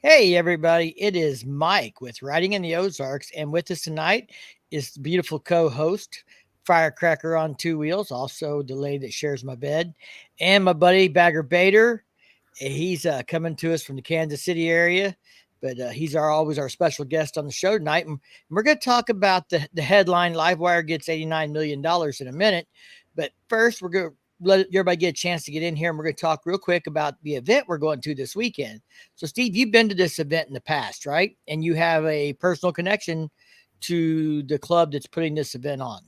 Hey, everybody. It is Mike with Riding in the Ozarks. And with us tonight is the beautiful co host, Firecracker on Two Wheels, also the lady that shares my bed, and my buddy, Bagger Bader. He's coming to us from the Kansas City area, but he's always our special guest on the show tonight. And we're going to talk about the headline Livewire gets $89 million in a minute. But first, we're going to let everybody get a chance to get in here, and we're going to talk real quick about the event we're going to this weekend. So, Steve, you've been to this event in the past, right? And you have a personal connection to the club that's putting this event on.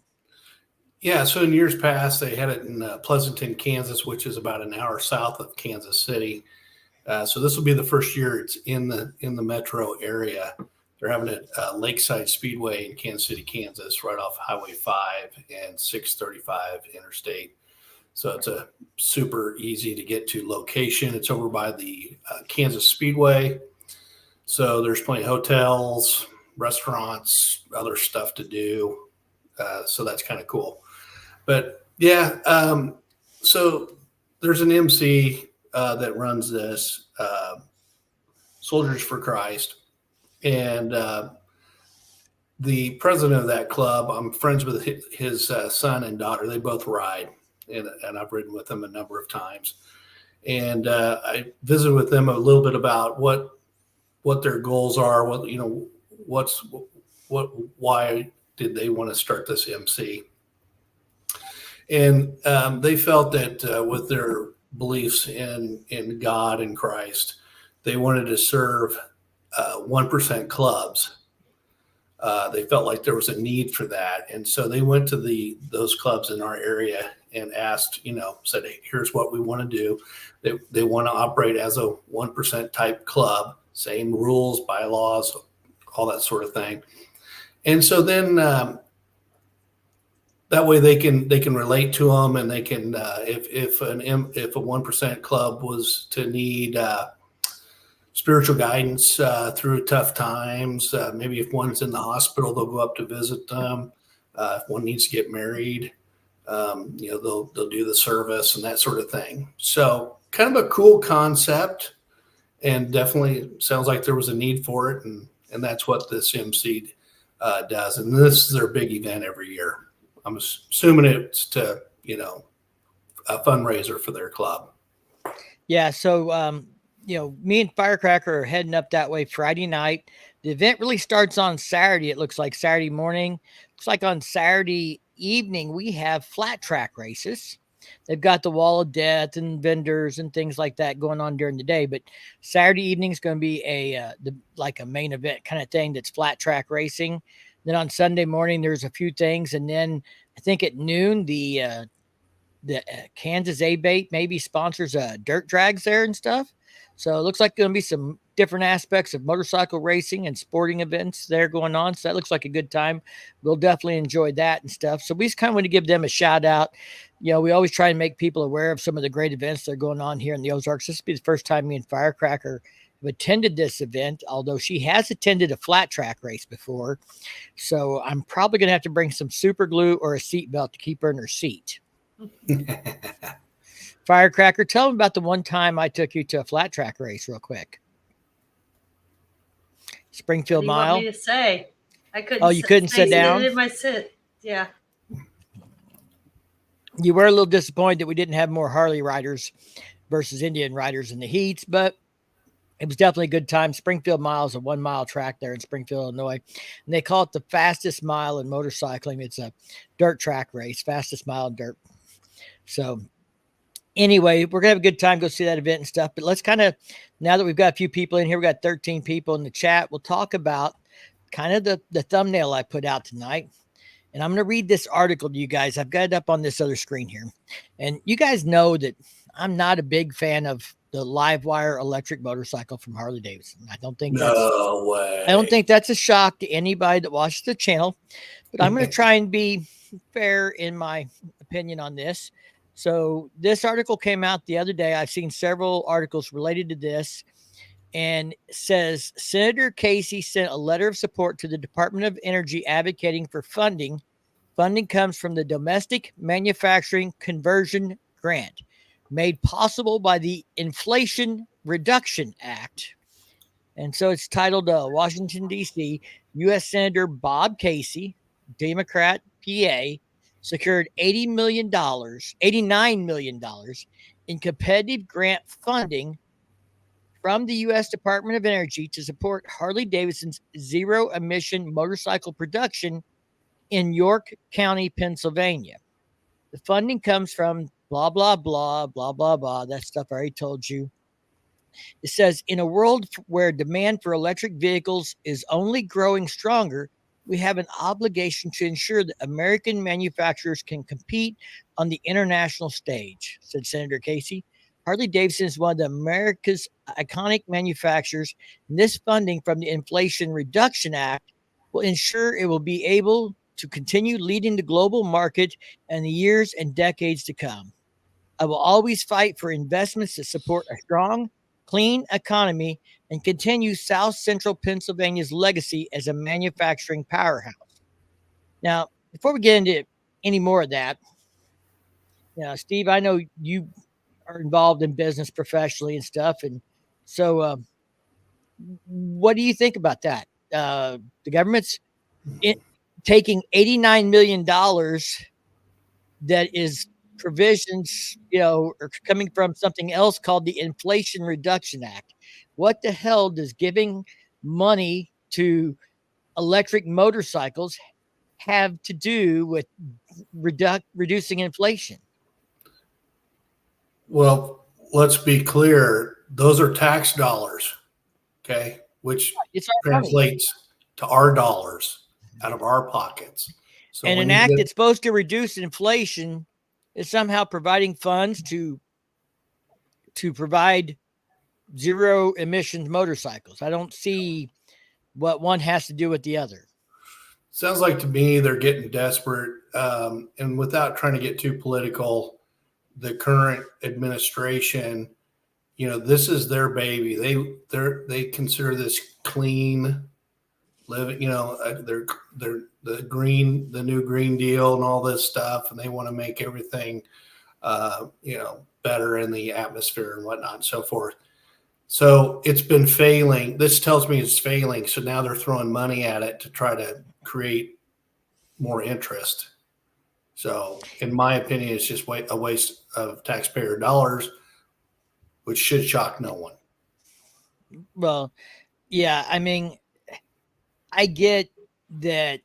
Yeah, so in years past, they had it in Pleasanton, Kansas, which is about an hour south of Kansas City. So this will be the first year it's in the metro area. They're having it Lakeside Speedway in Kansas City, Kansas, right off Highway 5 and 635 interstate. So it's a super easy to get to location. It's over by the Kansas Speedway. So there's plenty of hotels, restaurants, other stuff to do. So that's kind of cool. But yeah, so there's an MC that runs this, Soldiers for Christ. And the president of that club, I'm friends with his son and daughter. They both ride, and I've ridden with them a number of times. And I visited with them a little bit about what their goals are, why did they want to start this MC. And they felt that with their beliefs in God and Christ, they wanted to serve 1% clubs. They felt like there was a need for that. And so they went to those clubs in our area and asked, said, hey, here's what we want to do. They want to operate as a 1% type club, same rules, bylaws, all that sort of thing. And so then that way they can relate to them, and they can if a 1% club was to need spiritual guidance through tough times, maybe if one's in the hospital, they'll go up to visit them. If one needs to get married, they'll do the service and that sort of thing. So kind of a cool concept, and definitely sounds like there was a need for it, and that's what this MC does. And this is their big event every year. I'm assuming it's to, a fundraiser for their club. Yeah. So, me and Firecracker are heading up that way Friday night. The event really starts on Saturday. It looks like Saturday morning. Looks like on Saturday evening, we have flat track races. They've got the wall of death and vendors and things like that going on during the day. But Saturday evening is going to be a main event kind of thing that's flat track racing. Then on Sunday morning, there's a few things. And then I think at noon, the Kansas A-Bait maybe sponsors dirt drags there and stuff. So it looks like going to be some different aspects of motorcycle racing and sporting events there going on. So that looks like a good time. We'll definitely enjoy that and stuff. So we just kind of want to give them a shout out. We always try and make people aware of some of the great events that are going on here in the Ozarks. This will be the first time me and Firecracker have attended this event, although she has attended a flat track race before. So I'm probably going to have to bring some super glue or a seatbelt to keep her in her seat. Firecracker, tell them about the one time I took you to a flat track race real quick. Springfield Mile. What do you want me to say? I couldn't. Oh, you couldn't sit down? I did my sit. Yeah. You were a little disappointed that we didn't have more Harley riders versus Indian riders in the heats, but it was definitely a good time. Springfield Mile is a 1 mile track there in Springfield, Illinois. And they call it the fastest mile in motorcycling. It's a dirt track race, fastest mile in dirt. So anyway, we're going to have a good time, go see that event and stuff. But let's kind of, now that we've got a few people in here, we've got 13 people in the chat, we'll talk about kind of the thumbnail I put out tonight. And I'm going to read this article to you guys. I've got it up on this other screen here. And you guys know that I'm not a big fan of the Livewire electric motorcycle from Harley Davidson. I don't think that's a shock to anybody that watches the channel. But I'm going to try and be fair in my opinion on this. So this article came out the other day. I've seen several articles related to this, and says Senator Casey sent a letter of support to the Department of Energy advocating for funding. Funding comes from the Domestic Manufacturing Conversion Grant, made possible by the Inflation Reduction Act. And so it's titled Washington, D.C. U.S. Senator Bob Casey, Democrat, PA, secured $89 million in competitive grant funding from the U.S. Department of Energy to support Harley Davidson's zero emission motorcycle production in York County, Pennsylvania. The funding comes from blah, blah, blah, blah, blah, blah. That stuff I already told you. It says, in a world where demand for electric vehicles is only growing stronger, we have an obligation to ensure that American manufacturers can compete on the international stage, said Senator Casey. Harley Davidson is one of America's iconic manufacturers, and this funding from the Inflation Reduction Act will ensure it will be able to continue leading the global market in the years and decades to come. I will always fight for investments that support a strong, clean economy and continue South Central Pennsylvania's legacy as a manufacturing powerhouse. Now, before we get into any more of that, Steve, I know you are involved in business professionally and stuff. And so, what do you think about that? The government's taking $89 million that is provisions, are coming from something else called the Inflation Reduction Act. What the hell does giving money to electric motorcycles have to do with reducing inflation? Well, let's be clear. Those are tax dollars, okay, which translates to our dollars out of our pockets. So and an act that's supposed to reduce inflation is somehow providing funds to provide zero emissions motorcycles. I don't see what one has to do with the other. Sounds like to me they're getting desperate. And without trying to get too political, the current administration, this is their baby. They consider this clean living. They're the new Green Deal and all this stuff, and they want to make everything, better in the atmosphere and whatnot and so forth. So it's been failing. This tells me it's failing. So now they're throwing money at it to try to create more interest. So in my opinion, it's just a waste of taxpayer dollars, which should shock no one. Well, yeah, I mean, I get that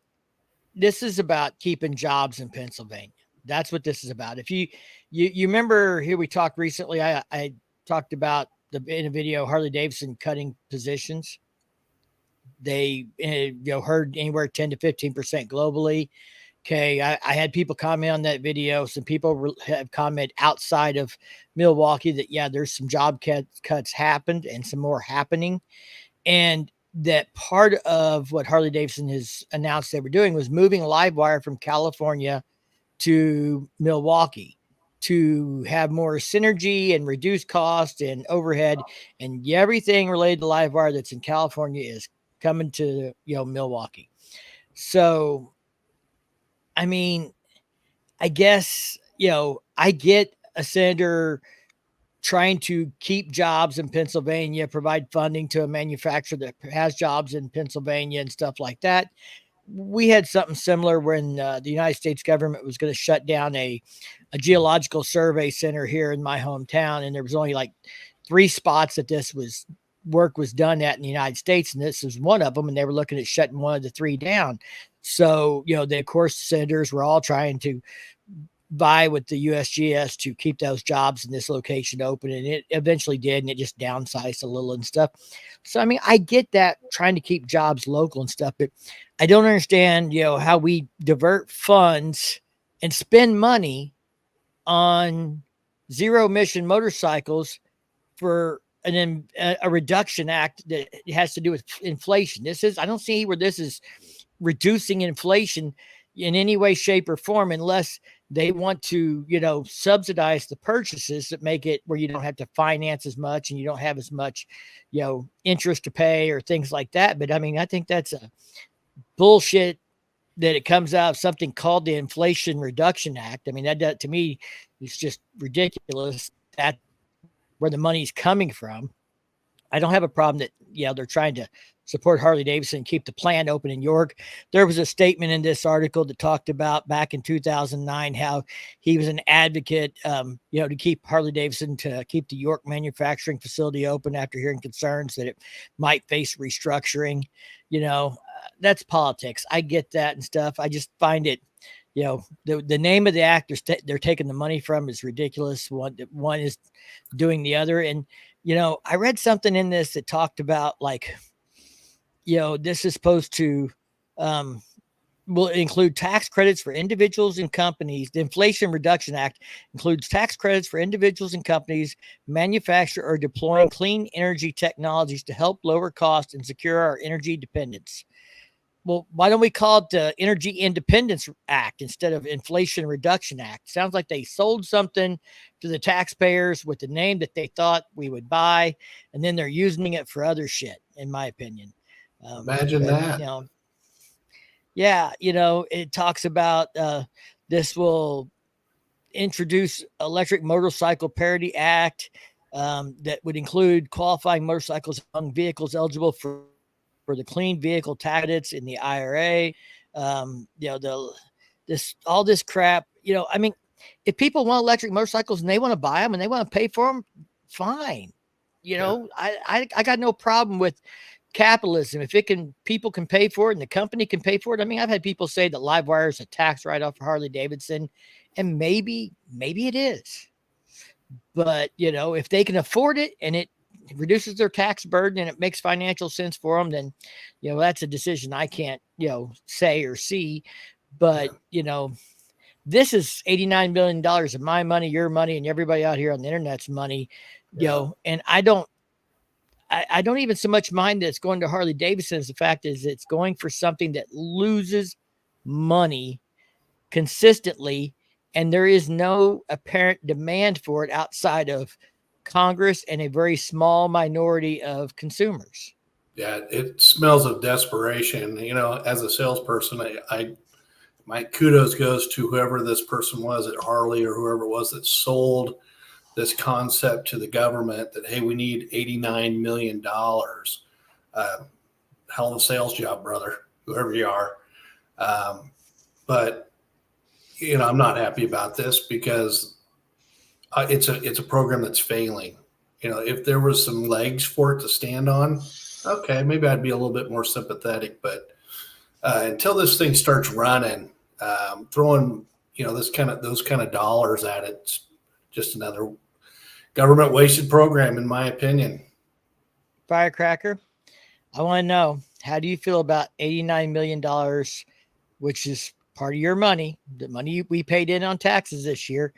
this is about keeping jobs in Pennsylvania. That's what this is about. If you remember here, we talked recently, I talked about in a video, Harley Davidson cutting positions. They heard anywhere 10 to 15% globally. Okay, I had people comment on that video. Some people have commented outside of Milwaukee that, there's some job cuts happened and some more happening. And that part of what Harley Davidson has announced they were doing was moving Livewire from California to Milwaukee to have more synergy and reduce cost and overhead, and everything related to Livewire that's in California is coming to Milwaukee. So, I mean, I guess I get a senator trying to keep jobs in Pennsylvania, provide funding to a manufacturer that has jobs in Pennsylvania and stuff like that. We had something similar when the United States government was going to shut down a geological survey center here in my hometown. And there was only like 3 spots that work was done at in the United States. And this is one of them. And they were looking at shutting one of the 3 down. So, of course, senators were all trying to vie with the USGS to keep those jobs in this location open. And it eventually did. And it just downsized a little and stuff. So, I mean, I get that, trying to keep jobs local and stuff, but I don't understand, how we divert funds and spend money on zero emission motorcycles for a reduction act that has to do with inflation. I don't see where this is reducing inflation in any way, shape, or form, unless they want to, subsidize the purchases that make it where you don't have to finance as much and you don't have as much, interest to pay or things like that. But I mean, I think that's a bullshit that it comes out of something called the Inflation Reduction Act. I mean, that to me is just ridiculous. That's where the money's coming from. I don't have a problem that, they're trying to support Harley Davidson and keep the plant open in York. There was a statement in this article that talked about back in 2009 how he was an advocate, to keep Harley Davidson, to keep the York manufacturing facility open after hearing concerns that it might face restructuring. That's politics. I get that and stuff. I just find it, the name of the actor they're taking the money from is ridiculous. One is doing the other. And, I read something in this that talked about like, this is supposed to, will include tax credits for individuals and companies. The Inflation Reduction Act includes tax credits for individuals and companies manufacture or deploying clean energy technologies to help lower costs and secure our energy dependence. Well, why don't we call it the Energy Independence Act instead of Inflation Reduction Act? Sounds like they sold something to the taxpayers with the name that they thought we would buy, and then they're using it for other shit, in my opinion. Imagine that. It talks about this will introduce Electric Motorcycle Parity Act that would include qualifying motorcycles among vehicles eligible for the clean vehicle tax credits in the IRA. All this crap. If people want electric motorcycles and they want to buy them and they want to pay for them, fine. I got no problem with capitalism. If people can pay for it and the company can pay for it. I've had people say that Livewire is a tax write-off for Harley Davidson, and maybe it is. But if they can afford it and it reduces their tax burden and it makes financial sense for them, then that's a decision I can't say or see. But this is $89 million of my money, your money, and everybody out here on the internet's money. And I don't even so much mind that it's going to Harley Davidson. The fact is it's going for something that loses money consistently, and there is no apparent demand for it outside of Congress and a very small minority of consumers. Yeah, it smells of desperation. As a salesperson, my kudos goes to whoever this person was at Harley or whoever it was that sold this concept to the government that, hey, we need $89 million. Hell of a sales job, brother, whoever you are. But I'm not happy about this because it's a program that's failing. If there was some legs for it to stand on, okay, maybe I'd be a little bit more sympathetic. But until this thing starts running, throwing those kind of dollars at it, it's just another government wasted program, in my opinion. Firecracker, I want to know, how do you feel about $89 million, which is part of your money, the money we paid in on taxes this year,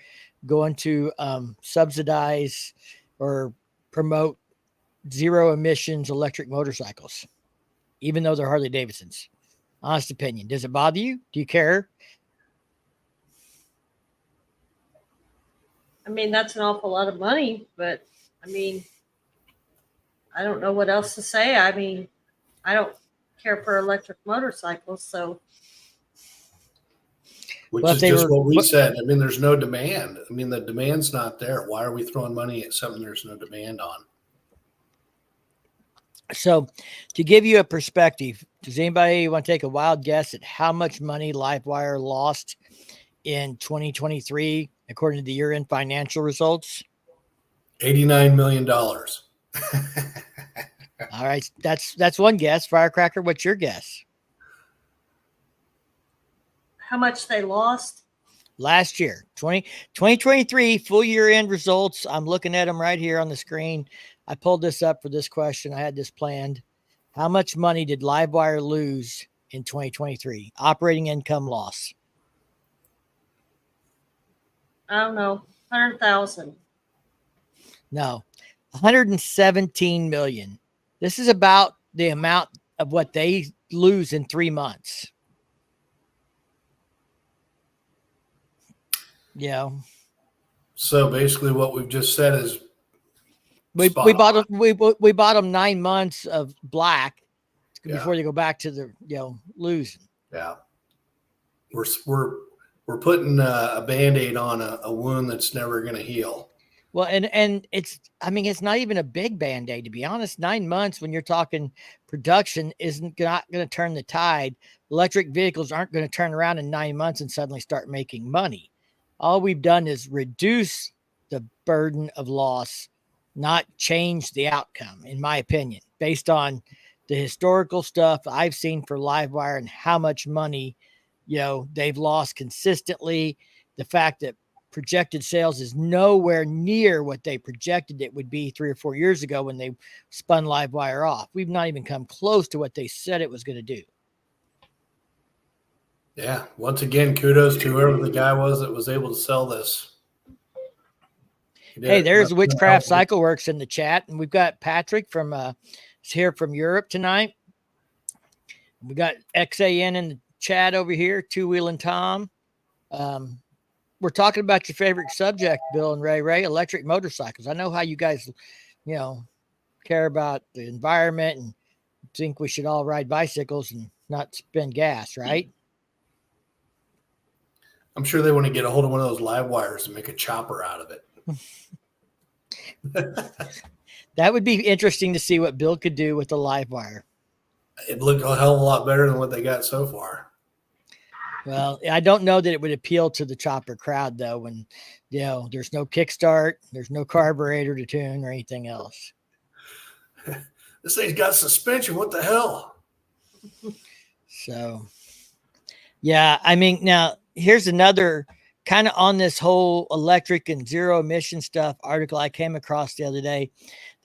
going to subsidize or promote zero emissions electric motorcycles, even though they're Harley Davidsons? Honest opinion. Does it bother you? Do you care? That's an awful lot of money, but I don't know what else to say. I don't care for electric motorcycles, so. Which is just what we said. There's no demand. The demand's not there. Why are we throwing money at something there's no demand on? So to give you a perspective, does anybody want to take a wild guess at how much money Livewire lost in 2023, according to the year-end financial results? $89 million. All right. That's one guess. Firecracker, what's your guess? How much they lost? Last year, 2023 full year-end results. I'm looking at them right here on the screen. I pulled this up for this question. I had this planned. How much money did Livewire lose in 2023? Operating income loss. I don't know. 100,000. No, 117 million. This is about the amount of what they lose in 3 months. So basically what we've just said is we bought them 9 months of black before they go back to the losing. Yeah. We're putting a Band-Aid on a wound that's never going to heal. Well, and I mean, it's not even a big Band-Aid, to be honest. 9 months when you're talking production isn't not going to turn the tide. Electric vehicles aren't going to turn around in 9 months and suddenly start making money. All we've done is reduce the burden of loss, not change the outcome, in my opinion, based on the historical stuff I've seen for Livewire and how much money, they've lost consistently. The fact that projected sales is nowhere near what they projected it would be 3 or 4 years ago when they spun Livewire off. We've not even come close to what they said it was going to do. Yeah. Once again, kudos to whoever the guy was that was able to sell this. Hey, there's Witchcraft Cycle Works in the chat, and we've got Patrick from here from Europe tonight. We got XAN in the chat over here, Two Wheeling Tom. We're talking about your favorite subject, Bill and Ray, electric motorcycles. I know how you guys, care about the environment and think we should all ride bicycles and not spend gas, right? I'm sure they want to get a hold of one of those live wires and make a chopper out of it. That would be interesting to see what Bill could do with the live wire. It'd look a hell of a lot better than what they got so far. Well, I don't know that it would appeal to the chopper crowd, though, when, there's no kickstart, there's no carburetor to tune or anything else. This thing's got suspension. What the hell? So, yeah, I mean, now here's another kind of on this whole electric and zero emission stuff article I came across the other day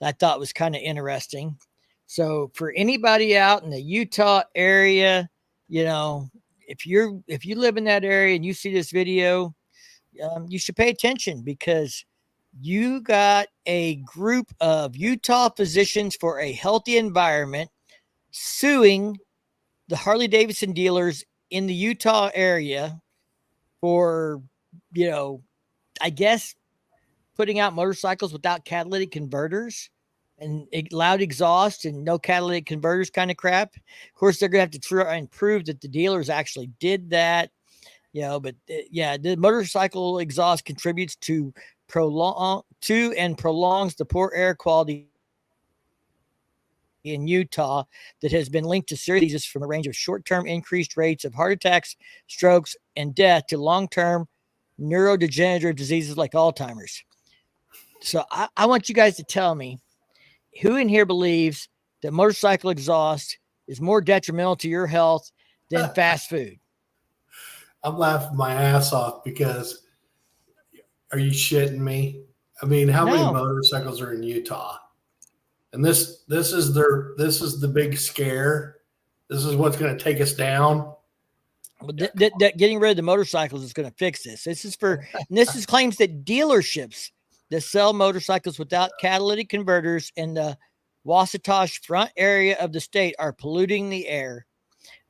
that I thought was kind of interesting. So for anybody out in the Utah area, if you live in that area and you see this video, you should pay attention because you got a group of Utah Physicians for a Healthy Environment suing the Harley Davidson dealers in the Utah area for, I guess putting out motorcycles without catalytic converters and loud exhaust and no catalytic converters kind of crap. Of course, they're going to have to try and prove that the dealers actually did that, but the motorcycle exhaust contributes to and prolongs the poor air quality in Utah that has been linked to serious diseases from a range of short-term increased rates of heart attacks, strokes, and death to long-term neurodegenerative diseases like Alzheimer's. So I want you guys to tell me who in here believes that motorcycle exhaust is more detrimental to your health than fast food. I'm laughing my ass off because are you shitting me? I mean, how many motorcycles are in Utah? And this is the big scare. This is what's going to take us down. Well, getting rid of the motorcycles is going to fix this. This is claims that dealerships that sell motorcycles without catalytic converters in the Wasatch Front area of the state are polluting the air.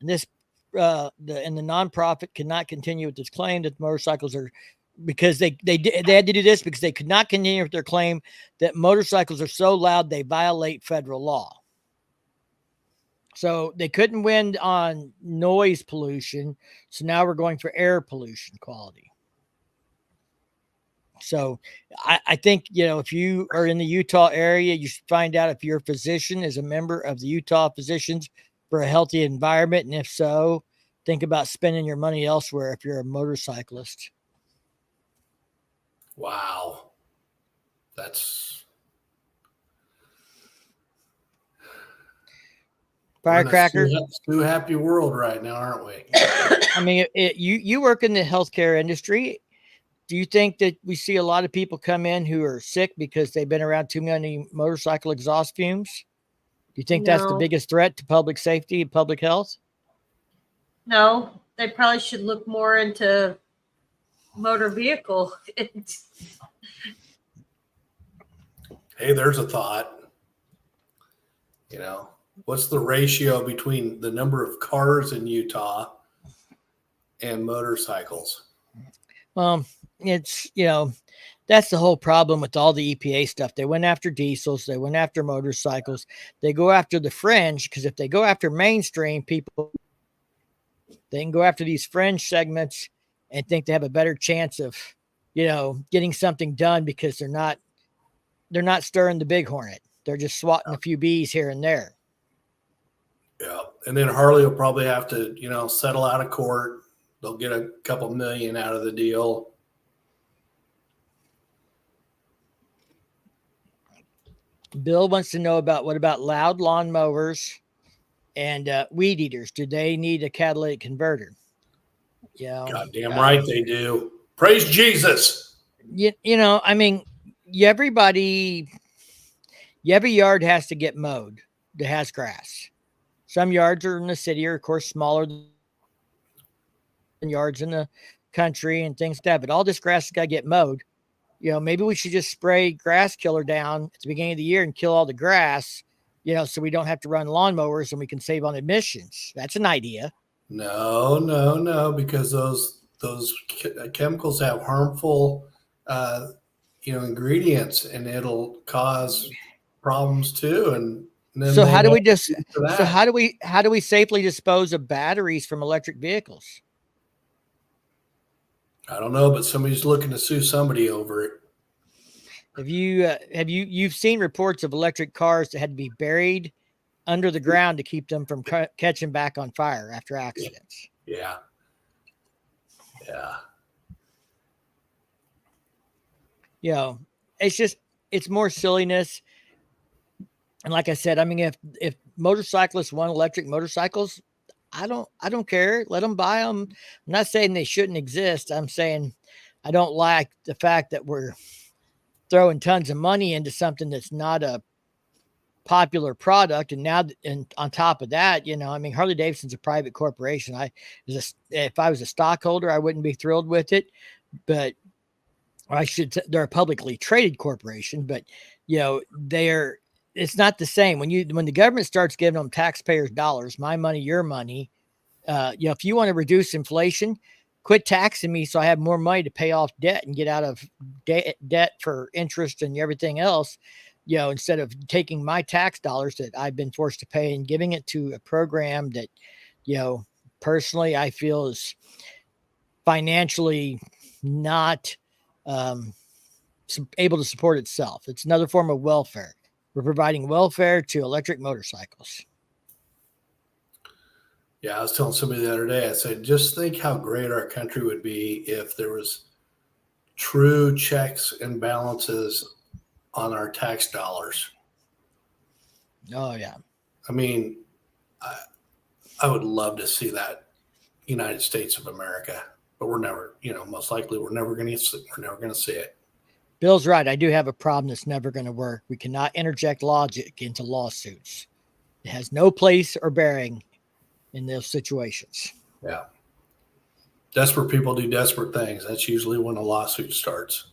And the nonprofit cannot continue with this claim that motorcycles are, because they had to do this because they could not continue with their claim that motorcycles are so loud they violate federal law. So they couldn't win on noise pollution. So now we're going for air pollution quality. So I think, if you are in the Utah area, you should find out if your physician is a member of the Utah Physicians for a Healthy Environment. And if so, think about spending your money elsewhere if you're a motorcyclist. Wow. That's firecracker. Too happy world right now, aren't we? I mean, you work in the healthcare industry. Do you think that we see a lot of people come in who are sick because they've been around too many motorcycle exhaust fumes? Do you think that's the biggest threat to public safety and public health? No, they probably should look more into motor vehicle. Hey, there's a thought. What's the ratio between the number of cars in Utah and motorcycles? It's, that's the whole problem with all the EPA stuff. They went after diesels. They went after motorcycles. They go after the fringe because if they go after mainstream people, they can go after these fringe segments and think they have a better chance of, getting something done because they're not they're not stirring the big hornet. They're just swatting a few bees here and there. Yeah. And then Harley will probably have to, settle out of court. They'll get a couple million out of the deal. Bill wants to know what about loud lawn mowers and weed eaters? Do they need a catalytic converter? Yeah. Goddamn right they do. Praise Jesus. I mean, every yard has to get mowed that has grass. Some yards are in the city are, of course, smaller than yards in the country and things like that. But all this grass has got to get mowed. Maybe we should just spray grass killer down at the beginning of the year and kill all the grass, so we don't have to run lawnmowers and we can save on emissions. That's an idea. No, because those chemicals have harmful, ingredients, and it'll cause problems too. And then so how do we safely dispose of batteries from electric vehicles? I don't know, but somebody's looking to sue somebody over it. You've seen reports of electric cars that had to be buried under the ground to keep them from catching back on fire after accidents? Yeah. It's more silliness. And like I said, I mean, if motorcyclists want electric motorcycles, I don't care. Let them buy them. I'm not saying they shouldn't exist. I'm saying I don't like the fact that we're throwing tons of money into something that's not a popular product. And now, and on top of that, I mean, Harley Davidson's a private corporation. If I was a stockholder, I wouldn't be thrilled with it, but they're a publicly traded corporation, but it's not the same when the government starts giving them taxpayers' dollars, my money, your money. If you want to reduce inflation, quit taxing me so I have more money to pay off debt and get out of debt for interest and everything else. Instead of taking my tax dollars that I've been forced to pay and giving it to a program that, personally I feel is financially not able to support itself. It's another form of welfare. We're providing welfare to electric motorcycles. Yeah, I was telling somebody the other day, I said, just think how great our country would be if there was true checks and balances on our tax dollars. Oh, yeah. I mean, I would love to see that United States of America, but we're never, most likely we're never going to see it. Bill's right. I do have a problem that's never going to work. We cannot interject logic into lawsuits. It has no place or bearing in those situations. Yeah. Desperate people do desperate things. That's usually when a lawsuit starts.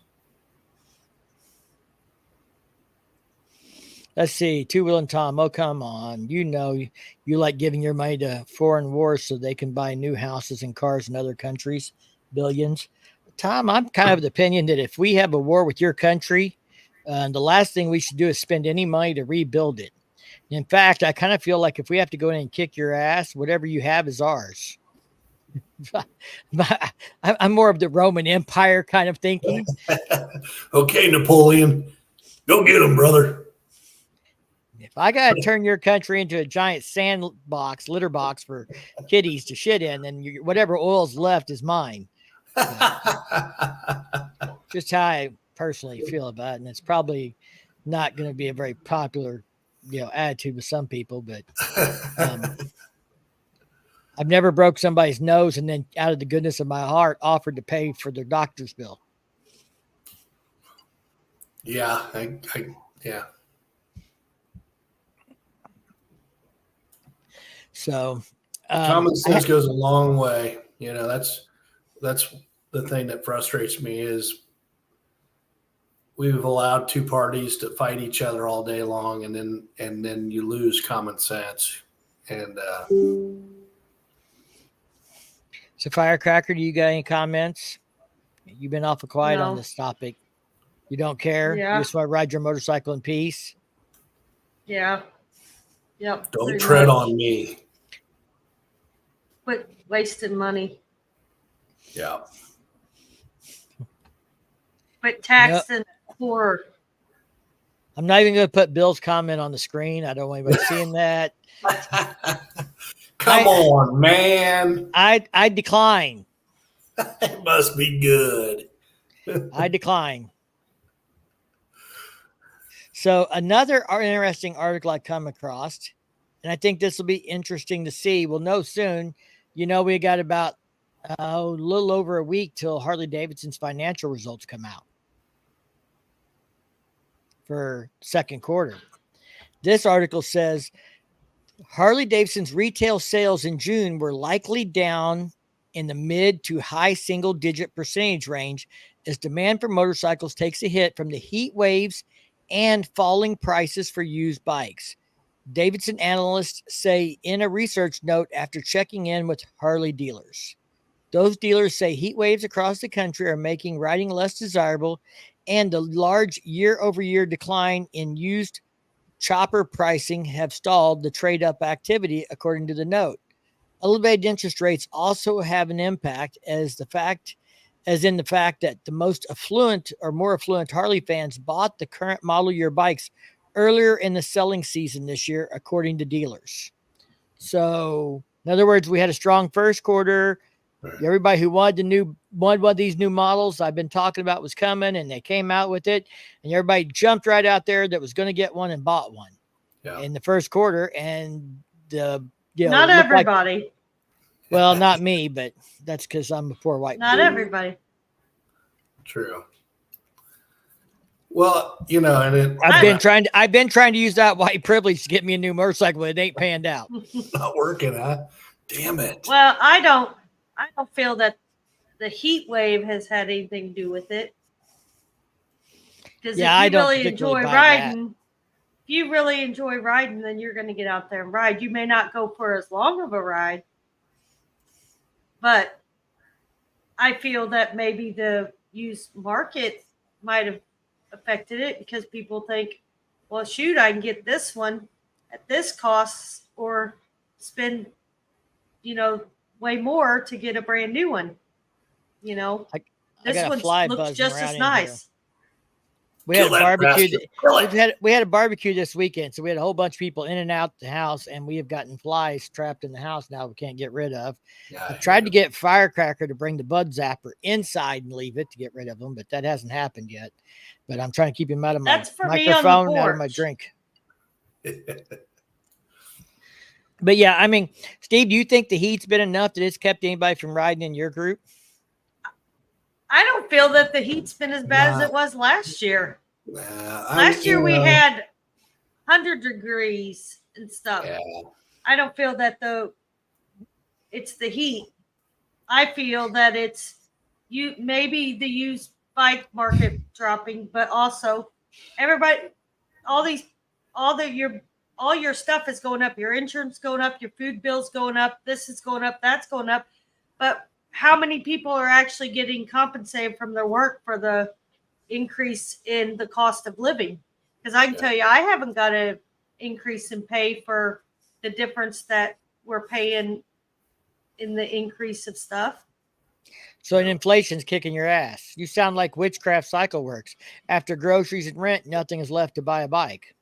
Let's see. Two Will and Tom. Oh, come on. You like giving your money to foreign wars so they can buy new houses and cars in other countries. Billions. Tom, I'm kind of the opinion that if we have a war with your country, the last thing we should do is spend any money to rebuild it. In fact, I kind of feel like if we have to go in and kick your ass, whatever you have is ours. I'm more of the Roman Empire kind of thinking. Okay, Napoleon, go get him, brother. If I got to turn your country into a giant litter box for kitties to shit in, then whatever oil's left is mine. Just how I personally feel about it. And it's probably not going to be a very popular, attitude with some people, but I've never broke somebody's nose and then out of the goodness of my heart offered to pay for their doctor's bill. Yeah. Yeah. So common sense goes a long way. That's the thing that frustrates me is we've allowed two parties to fight each other all day long, and then you lose common sense. And so, Firecracker, do you got any comments? You've been awful quiet on this topic. You don't care? Yeah. You just want to ride your motorcycle in peace? Yeah. Yep. Don't tread on me. Quit wasting money. Yeah. Quit taxing the poor. I'm not even going to put Bill's comment on the screen. I don't want anybody seeing that. Come on, man. I decline. It must be good. I decline. So another interesting article I come across, and I think this will be interesting to see. We'll know soon. We got about a little over a week till Harley Davidson's financial results come out for second quarter. This article says Harley Davidson's retail sales in June were likely down in the mid to high single-digit percentage range as demand for motorcycles takes a hit from the heat waves and falling prices for used bikes. Davidson analysts say in a research note after checking in with Harley dealers. Those dealers say heat waves across the country are making riding less desirable, and the large year-over-year decline in used chopper pricing have stalled the trade-up activity, according to the note. Elevated interest rates also have an impact as in the fact that the most affluent or more affluent Harley fans bought the current model year bikes earlier in the selling season this year, according to dealers. So, in other words, we had a strong first quarter. Right. Everybody who wanted one of these new models I've been talking about was coming, and they came out with it, and everybody jumped right out there that was going to get one and bought one in the first quarter. And not everybody. Well, not me, but that's because I'm a poor white man. Not everybody. True. Well, and I've been trying to use that white privilege to get me a new motorcycle, but it ain't panned out. Not working, huh? Damn it. Well, I don't feel that the heat wave has had anything to do with it. Because if you really enjoy riding, then you're going to get out there and ride. You may not go for as long of a ride, but I feel that maybe the used market might have affected it because people think, well, shoot, I can get this one at this cost or spend, way more to get a brand new one. This one looks just as nice. We had a barbecue. We had a barbecue this weekend, so we had a whole bunch of people in and out the house, and we have gotten flies trapped in the house now we can't get rid of. I tried to get Firecracker to bring the bud zapper inside and leave it to get rid of them, but that hasn't happened yet. But I'm trying to keep him out of my microphone, out of my drink. But yeah, I mean, Steve, do you think the heat's been enough that it's kept anybody from riding in your group? I don't feel that the heat's been as bad as it was last year. Last year we had 100 degrees and stuff. Yeah. I don't feel that it's the heat. I feel that it's maybe the used bike market dropping, but also everybody, all your stuff is going up. Your insurance going up. Your food bill's going up. This is going up. That's going up. But how many people are actually getting compensated from their work for the increase in the cost of living? Because I can tell you, I haven't got an increase in pay for the difference that we're paying in the increase of stuff. So inflation's kicking your ass. You sound like Witchcraft Cycle Works. After groceries and rent, nothing is left to buy a bike.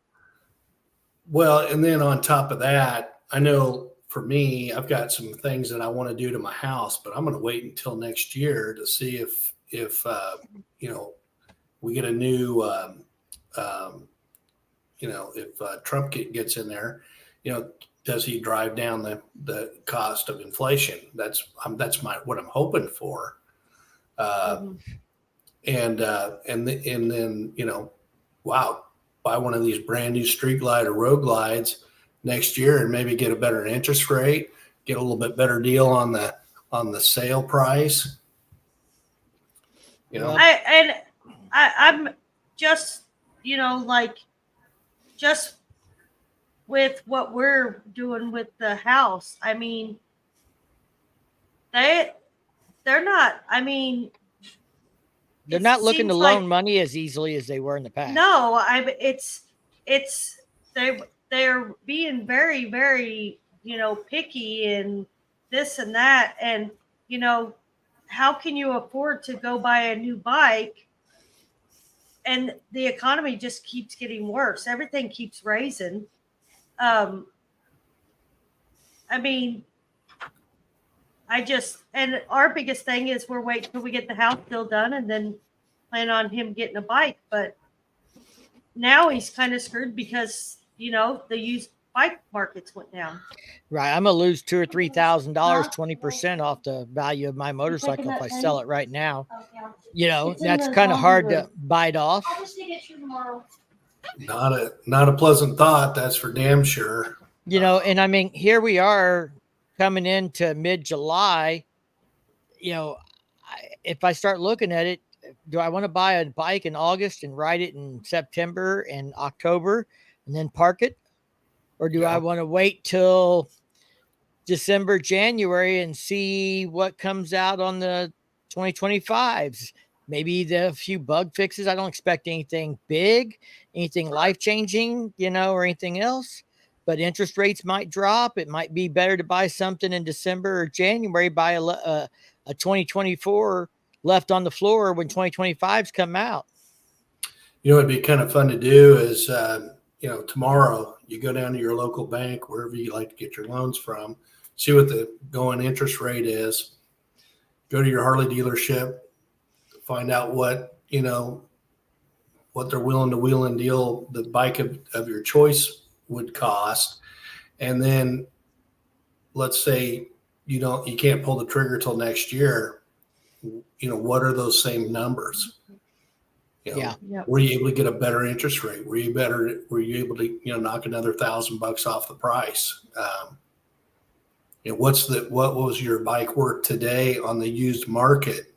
Well, and then on top of that, I know for me, I've got some things that I want to do to my house, but I'm going to wait until next year to see if we get a new, if Trump gets in there, does he drive down the cost of inflation? That's what I'm hoping for. And then, wow, buy one of these brand new Street Glide or Road Glides next year and maybe get a better interest rate, get a little bit better deal on the sale price. I'm just, just with what we're doing with the house. I mean, they're not, they're not looking to loan money as easily as they were in the past. No, they're being very, very, picky and this and that. And, how can you afford to go buy a new bike and the economy just keeps getting worse. Everything keeps raising. I mean, and our biggest thing is we're waiting till we get the house bill done and then plan on him getting a bike. But now he's kind of screwed because, the used bike markets went down. Right. I'm going to lose $2,000 or $3,000, 20% off the value of my motorcycle if I sell it right now. That's kind of hard to bite off. I'll just take it to tomorrow. Not a pleasant thought. That's for damn sure. And I mean, here we are coming into mid-July. If I start looking at it, do I want to buy a bike in August and ride it in September and October and then park it? Or do I want to wait till December, January and see what comes out on the 2025s? Maybe the few bug fixes. I don't expect anything big, anything life-changing, or anything else. But interest rates might drop. It might be better to buy something in December or January, buy a 2024 left on the floor when 2025s come out. It'd be kind of fun to do is, tomorrow you go down to your local bank, wherever you like to get your loans from, see what the going interest rate is, go to your Harley dealership, find out what they're willing to wheel and deal the bike of your choice would cost. And then let's say you can't pull the trigger till next year. What are those same numbers? Were you able to get a better interest rate? Were you able to, knock another $1,000 off the price? What was your bike worth today on the used market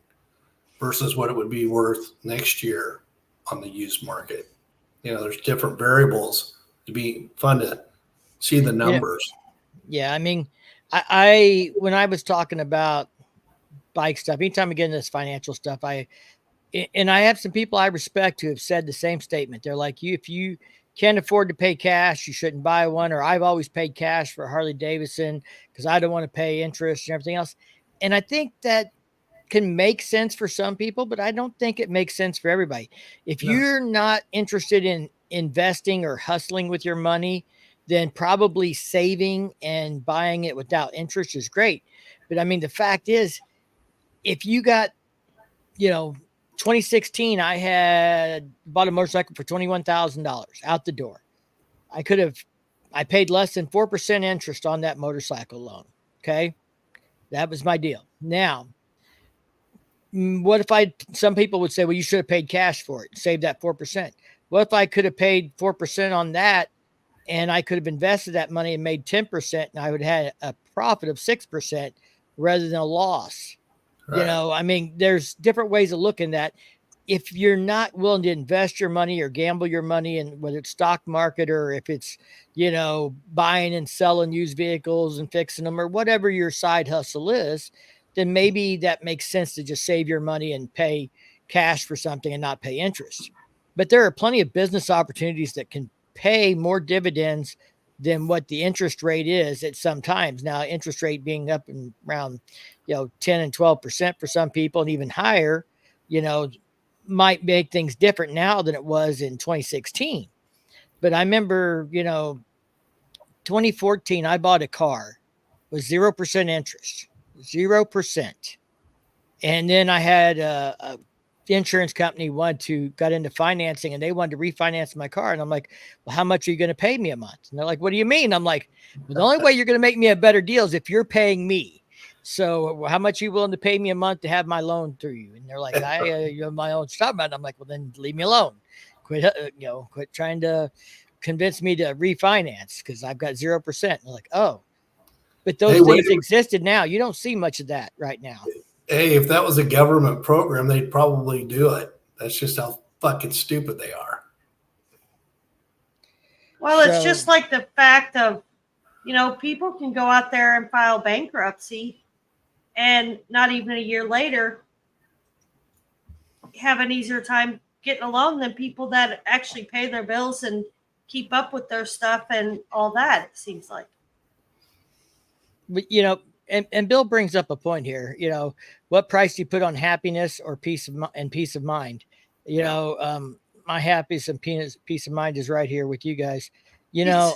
versus what it would be worth next year on the used market? There's different variables to be fun to see the numbers. Yeah. I mean, I when I was talking about bike stuff, anytime I get into this financial stuff, I have some people I respect who have said the same statement. They're like, if you can't afford to pay cash, you shouldn't buy one. Or I've always paid cash for Harley Davidson because I don't want to pay interest and everything else. And I think that can make sense for some people, but I don't think it makes sense for everybody. If you're not interested in investing or hustling with your money, then probably saving and buying it without interest is great. But I mean, the fact is, if you got, 2016, I had bought a motorcycle for $21,000 out the door. I paid less than 4% interest on that motorcycle loan. Okay. That was my deal. Now, what if some people would say, well, you should have paid cash for it, save that 4%. What if I could have paid 4% on that and I could have invested that money and made 10% and I would have had a profit of 6% rather than a loss? Right. I mean, there's different ways of looking at. If you're not willing to invest your money or gamble your money in whether it's stock market or if it's, buying and selling used vehicles and fixing them or whatever your side hustle is, then maybe that makes sense to just save your money and pay cash for something and not pay interest. But there are plenty of business opportunities that can pay more dividends than what the interest rate is at some times. Now, interest rate being up and around, 10 and 12% for some people and even higher, might make things different now than it was in 2016. But I remember, 2014, I bought a car with 0% interest, 0%. And then I had a insurance company got into financing and they wanted to refinance my car. And I'm like, well, how much are you going to pay me a month? And they're like, what do you mean? I'm like, well, the only way you're going to make me a better deal is if you're paying me. So how much are you willing to pay me a month to have my loan through you? And they're like, you have my own stock. I'm like, well, then leave me alone. Quit trying to convince me to refinance because I've got 0%. And they're like, oh, but those things existed now. You don't see much of that right now. Hey, if that was a government program, they'd probably do it. That's just how fucking stupid they are. Well, it's just like the fact of, people can go out there and file bankruptcy and not even a year later have an easier time getting a loan than people that actually pay their bills and keep up with their stuff and all that, it seems like. But, and Bill brings up a point here, what price do you put on happiness or peace of mind? my happiness and peace of mind is right here with you guys. You know,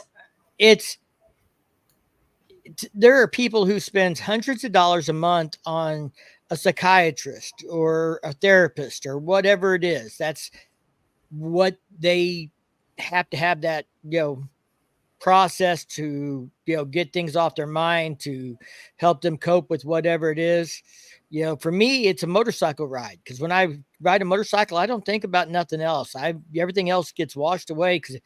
there are people who spend hundreds of dollars a month on a psychiatrist or a therapist or whatever it is. That's what they have to have, that, process to, get things off their mind, to help them cope with whatever it is. For me, it's a motorcycle ride, because when I ride a motorcycle, I don't think about nothing else. Everything else gets washed away, because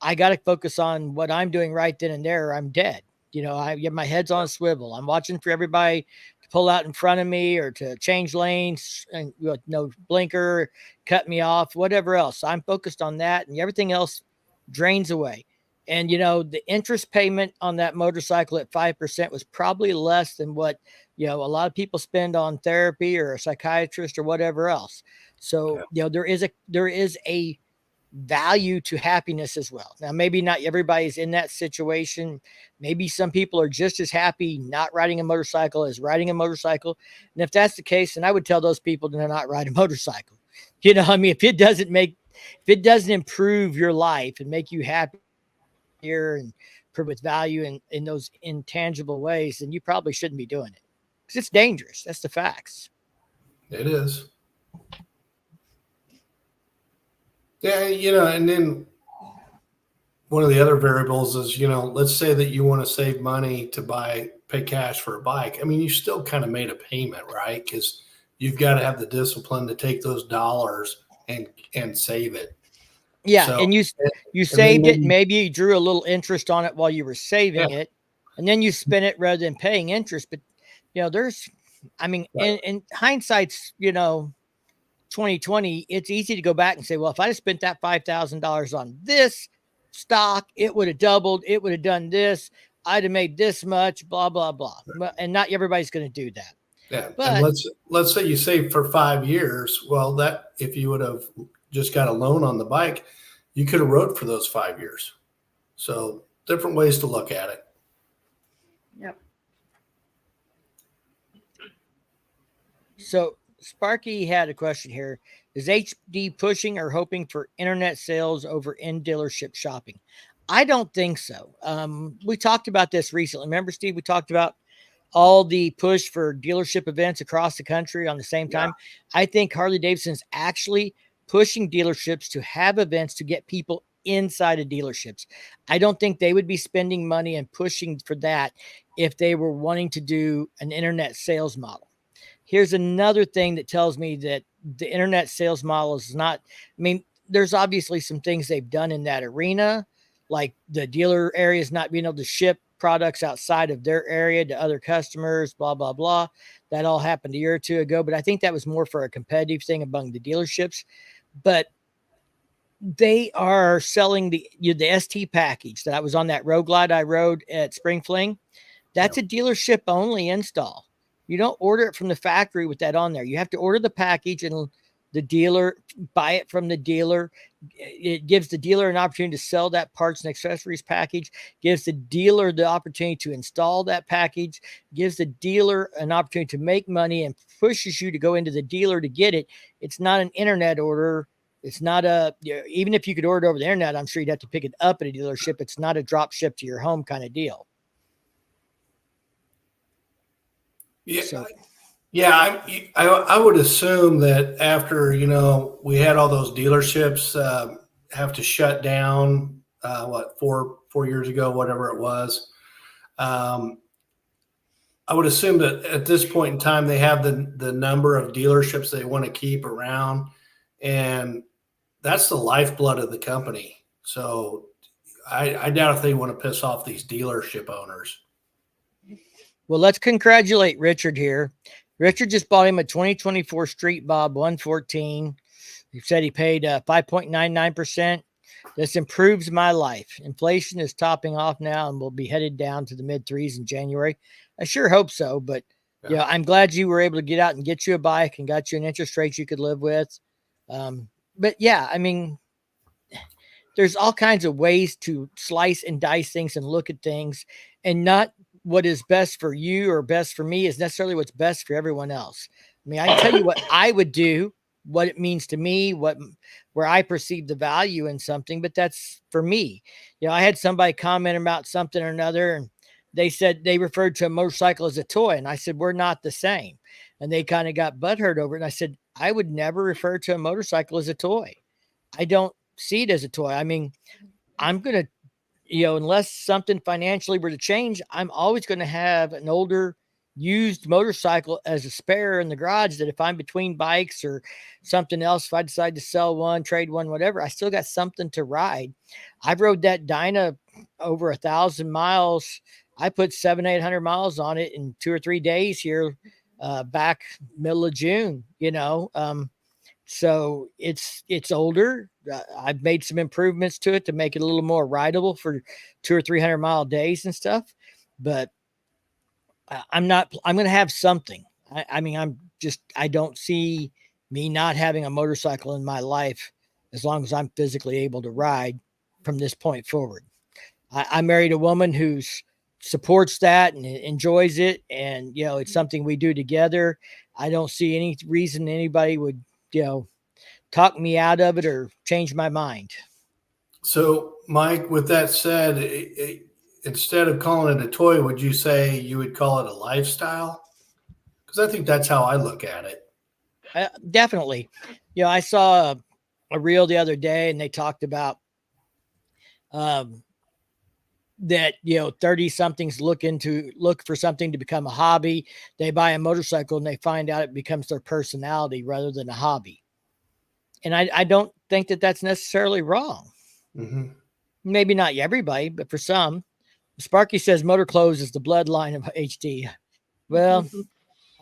I got to focus on what I'm doing right then and there, or I'm dead. My head's on a swivel. I'm watching for everybody to pull out in front of me or to change lanes and no blinker, cut me off, whatever else. I'm focused on that, and everything else drains away. And, the interest payment on that motorcycle at 5% was probably less than what, a lot of people spend on therapy or a psychiatrist or whatever else. So, there is a value to happiness as well. Now, maybe not everybody's in that situation. Maybe some people are just as happy not riding a motorcycle as riding a motorcycle. And if that's the case, then I would tell those people to not ride a motorcycle. If it doesn't improve your life and make you happy and with value in those intangible ways, then you probably shouldn't be doing it, because it's dangerous. That's the facts. It is. Yeah, and then one of the other variables is, let's say that you want to save money to pay cash for a bike. I mean, you still kind of made a payment, right? Because you've got to have the discipline to take those dollars and save it. Yeah, so, and you saved it. Maybe you drew a little interest on it while you were saving it, and then you spent it rather than paying interest. But in hindsight's 2020, it's easy to go back and say, well, if I had spent that $5,000 on this stock, it would have doubled. It would have done this. I'd have made this much. Blah blah blah. And not everybody's going to do that. Yeah, but and let's say you saved for 5 years. Well, that if you would have just got a loan on the bike, you could have rode for those 5 years. So different ways to look at it. Yep. So Sparky had a question here. Is HD pushing or hoping for internet sales over in dealership shopping? I don't think so. We talked about this recently. Remember, Steve, we talked about all the push for dealership events across the country on the same time. I think Harley Davidson is actually pushing dealerships to have events to get people inside of dealerships. I don't think they would be spending money and pushing for that if they were wanting to do an internet sales model. Here's another thing that tells me that the internet sales model is not, there's obviously some things they've done in that arena, like the dealer areas not being able to ship products outside of their area to other customers, blah, blah, blah. That all happened a year or two ago, but I think that was more for a competitive thing among the dealerships. But they are selling the ST package that I was on, that Road Glide I rode at Spring Fling. That's a dealership only install. You don't order it from the factory with that on there. You have to order the package and the dealer buy it from the dealer. It gives the dealer an opportunity to sell that parts and accessories package, gives the dealer the opportunity to install that package, gives the dealer an opportunity to make money, and pushes you to go into the dealer to get it. It's not an internet order. It's not even if you could order over the internet, I'm sure you'd have to pick it up at a dealership. It's not a drop ship to your home kind of deal. Yeah. So. Yeah, I would assume that after, we had all those dealerships have to shut down, 4 years ago, whatever it was. I would assume that at this point in time, they have the number of dealerships they want to keep around, and that's the lifeblood of the company. So I doubt if they want to piss off these dealership owners. Well, let's congratulate Richard here. Richard just bought him a 2024 Street Bob 114. He said he paid 5.99%. This improves my life. Inflation is topping off now and will be headed down to the mid threes in January. I sure hope so, but I'm glad you were able to get out and get you a bike and got you an interest rate you could live with. But there's all kinds of ways to slice and dice things and look at things, and not what is best for you or best for me is necessarily what's best for everyone else. I can tell you what I would do what it means to me, where I perceive the value in something, but that's for me. I had somebody comment about something or another, and they said they referred to a motorcycle as a toy. And I said, we're not the same. And they kind of got butthurt over it. And I said, I would never refer to a motorcycle as a toy. I don't see it as a toy. I mean, I'm going to, unless something financially were to change, I'm always going to have an older used motorcycle as a spare in the garage, that if I'm between bikes or something else, if I decide to sell one, trade one, whatever, I still got something to ride. I rode that Dyna over 1,000 miles. I put 700-800 miles on it in 2 or 3 days here, back middle of June, so it's older. I've made some improvements to it to make it a little more rideable for 200 or 300 mile days and stuff. But I'm going to have something. I mean, I don't see me not having a motorcycle in my life as long as I'm physically able to ride from this point forward. I married a woman who supports that and enjoys it. And, it's something we do together. I don't see any reason anybody would, talk me out of it or change my mind. So, Mike, with that said, instead of calling it a toy, would you say you would call it a lifestyle? Because I think that's how I look at it. Definitely. I saw a reel the other day, and they talked about that 30 somethings look for something to become a hobby. They buy a motorcycle and they find out it becomes their personality rather than a hobby. And I don't think that that's necessarily wrong. Mm-hmm. Maybe not everybody, but for some. Sparky says motor clothes is the bloodline of HD. Well,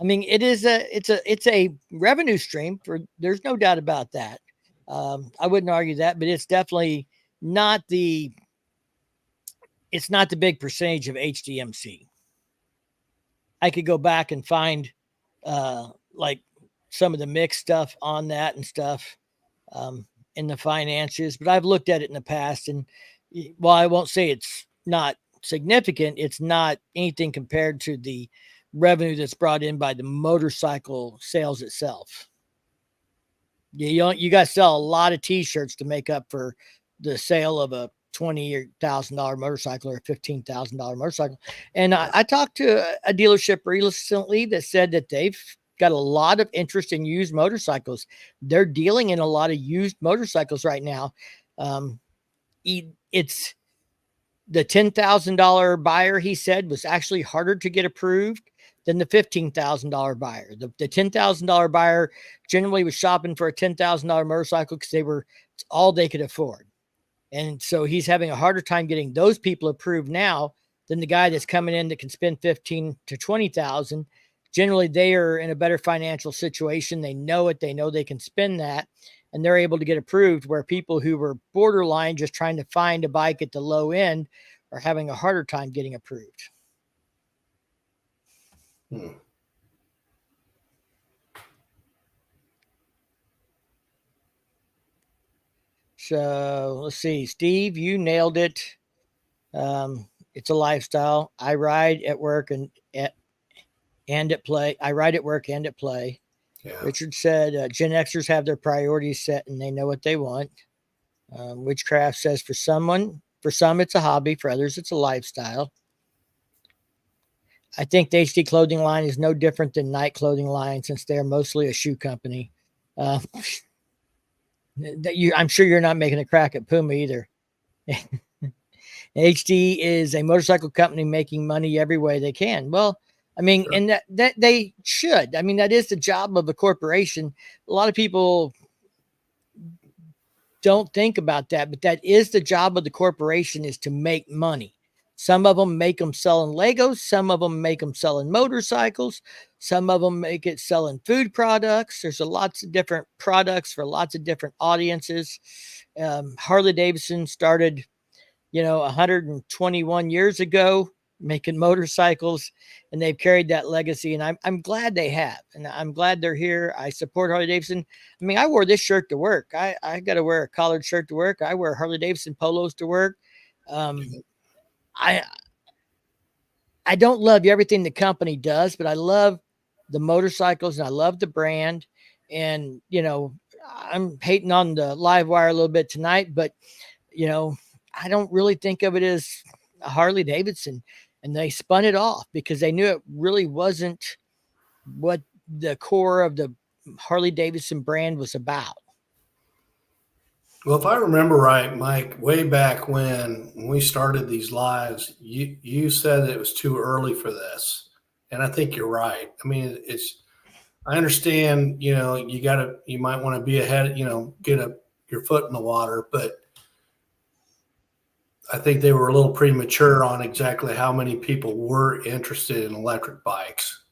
I mean, it's a revenue stream, there's no doubt about that. I wouldn't argue that, but it's definitely not the big percentage of HDMC. I could go back and find like some of the mixed stuff on that and stuff in the finances, but I've looked at it in the past, and while I won't say it's not significant, it's not anything compared to the revenue that's brought in by the motorcycle sales itself. You got to sell a lot of t-shirts to make up for the sale of a $20,000 motorcycle or a $15,000 motorcycle. And I talked to a dealership recently that said that they've got a lot of interest in used motorcycles. They're dealing in a lot of used motorcycles right now. It's the $10,000 buyer, he said, was actually harder to get approved than the $15,000 buyer. The $10,000 buyer generally was shopping for a $10,000 motorcycle because it's all they could afford. And so he's having a harder time getting those people approved now than the guy that's coming in that can spend 15 to 20,000. Generally, they are in a better financial situation. They know it. They know they can spend that, and they're able to get approved, where people who were borderline just trying to find a bike at the low end are having a harder time getting approved. So let's see, Steve, you nailed it. It's a lifestyle. I ride at work and at play. I ride at work and at play. Yeah. Richard said, Gen Xers have their priorities set and they know what they want. Witchcraft says for some it's a hobby, for others it's a lifestyle. I think the HD clothing line is no different than Nike clothing line, since they're mostly a shoe company. I'm sure you're not making a crack at Puma either. HD is a motorcycle company making money every way they can. Well, I mean, sure. And that they should. I mean, that is the job of a corporation. A lot of people don't think about that, but that is the job of the corporation, is to make money. Some of them make them selling Legos. Some of them make them selling motorcycles. Some of them make it selling food products. There's lots of different products for lots of different audiences. Harley Davidson started, 121 years ago making motorcycles, and they've carried that legacy. And I'm glad they have, and I'm glad they're here. I support Harley Davidson. I mean, I wore this shirt to work. I got to wear a collared shirt to work. I wear Harley Davidson polos to work. I don't love everything the company does, but I love the motorcycles and I love the brand. And, I'm hating on the Livewire a little bit tonight, but, I don't really think of it as a Harley Davidson. And they spun it off because they knew it really wasn't what the core of the Harley Davidson brand was about. Well, if I remember right, Mike, way back when we started these lives, you said it was too early for this. And I think you're right. I mean, I understand, you might want to be ahead, get your foot in the water, but I think they were a little premature on exactly how many people were interested in electric bikes.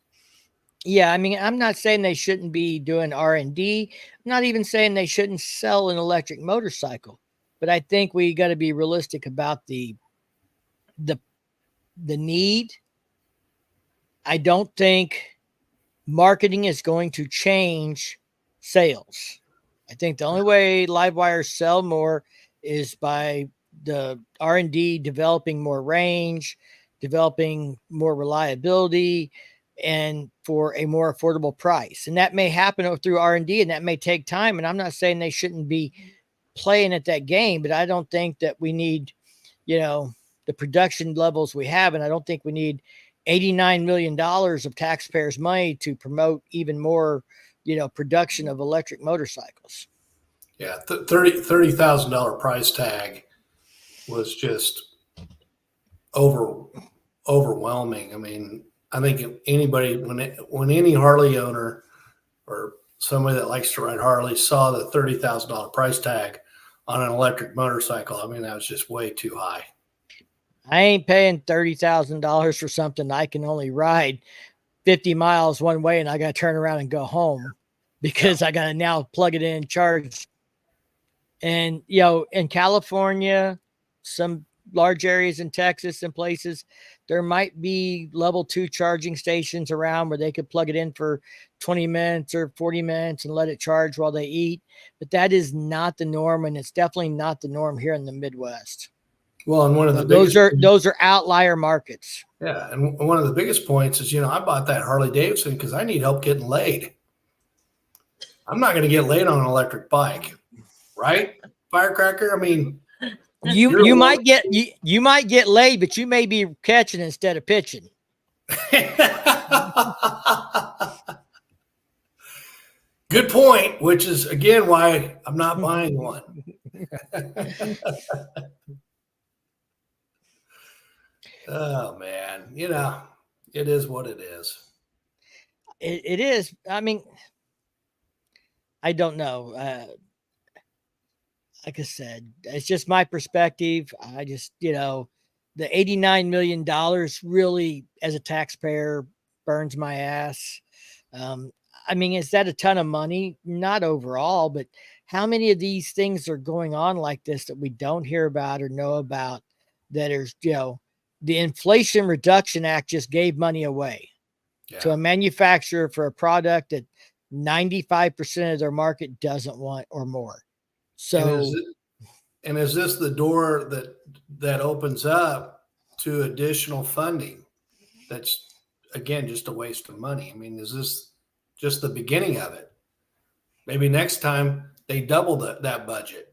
Yeah, I mean, I'm not saying they shouldn't be doing R&D. I'm not even saying they shouldn't sell an electric motorcycle, but I think we got to be realistic about the need. I don't think marketing is going to change sales. I think the only way Livewires sell more is by the R&D developing more range, developing more reliability, and for a more affordable price. And that may happen through R&D, and that may take time. And I'm not saying they shouldn't be playing at that game, but I don't think that we need, the production levels we have. And I don't think we need $89 million of taxpayers' money to promote even more, production of electric motorcycles. Yeah, $30,000 price tag was just overwhelming. I mean, I think anybody, when any Harley owner or somebody that likes to ride Harley saw the $30,000 price tag on an electric motorcycle, I mean, that was just way too high. I ain't paying $30,000 for something I can only ride 50 miles one way, and I got to turn around and go home because I got to now plug it in, charge. And, in California, some large areas in Texas and places, there might be level 2 charging stations around where they could plug it in for 20 minutes or 40 minutes and let it charge while they eat. But that is not the norm. And it's definitely not the norm here in the Midwest. Well, and one of the those are outlier markets. Yeah. And one of the biggest points is, I bought that Harley Davidson because I need help getting laid. I'm not going to get laid on an electric bike, right? Firecracker. I mean, you might get laid, but you may be catching instead of pitching. Good point, which is again why I'm not buying one. Oh man, it is what it is. It is. I mean, I don't know. Like I said, it's just my perspective. I just, the $89 million really, as a taxpayer, burns my ass. I mean, is that a ton of money? Not overall, but how many of these things are going on like this that we don't hear about or know about that are, the Inflation Reduction Act just gave money away to a manufacturer for a product that 95% of their market doesn't want or more. So, and is this the door that opens up to additional funding? That's again just a waste of money. I mean, is this just the beginning of it? Maybe next time they double that budget.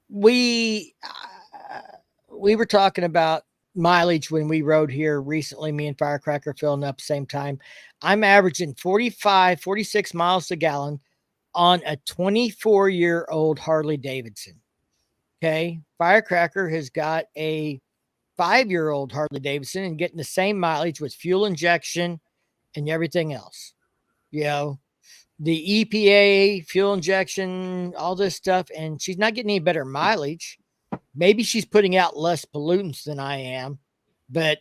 We were talking about mileage when we rode here recently, me and Firecracker filling up same time. I'm averaging 46 miles a gallon on a 24-year-old Harley Davidson. Okay. Firecracker has got a 5-year-old Harley Davidson and getting the same mileage with fuel injection and everything else. The EPA, fuel injection, all this stuff, and she's not getting any better mileage. Maybe she's putting out less pollutants than I am, but,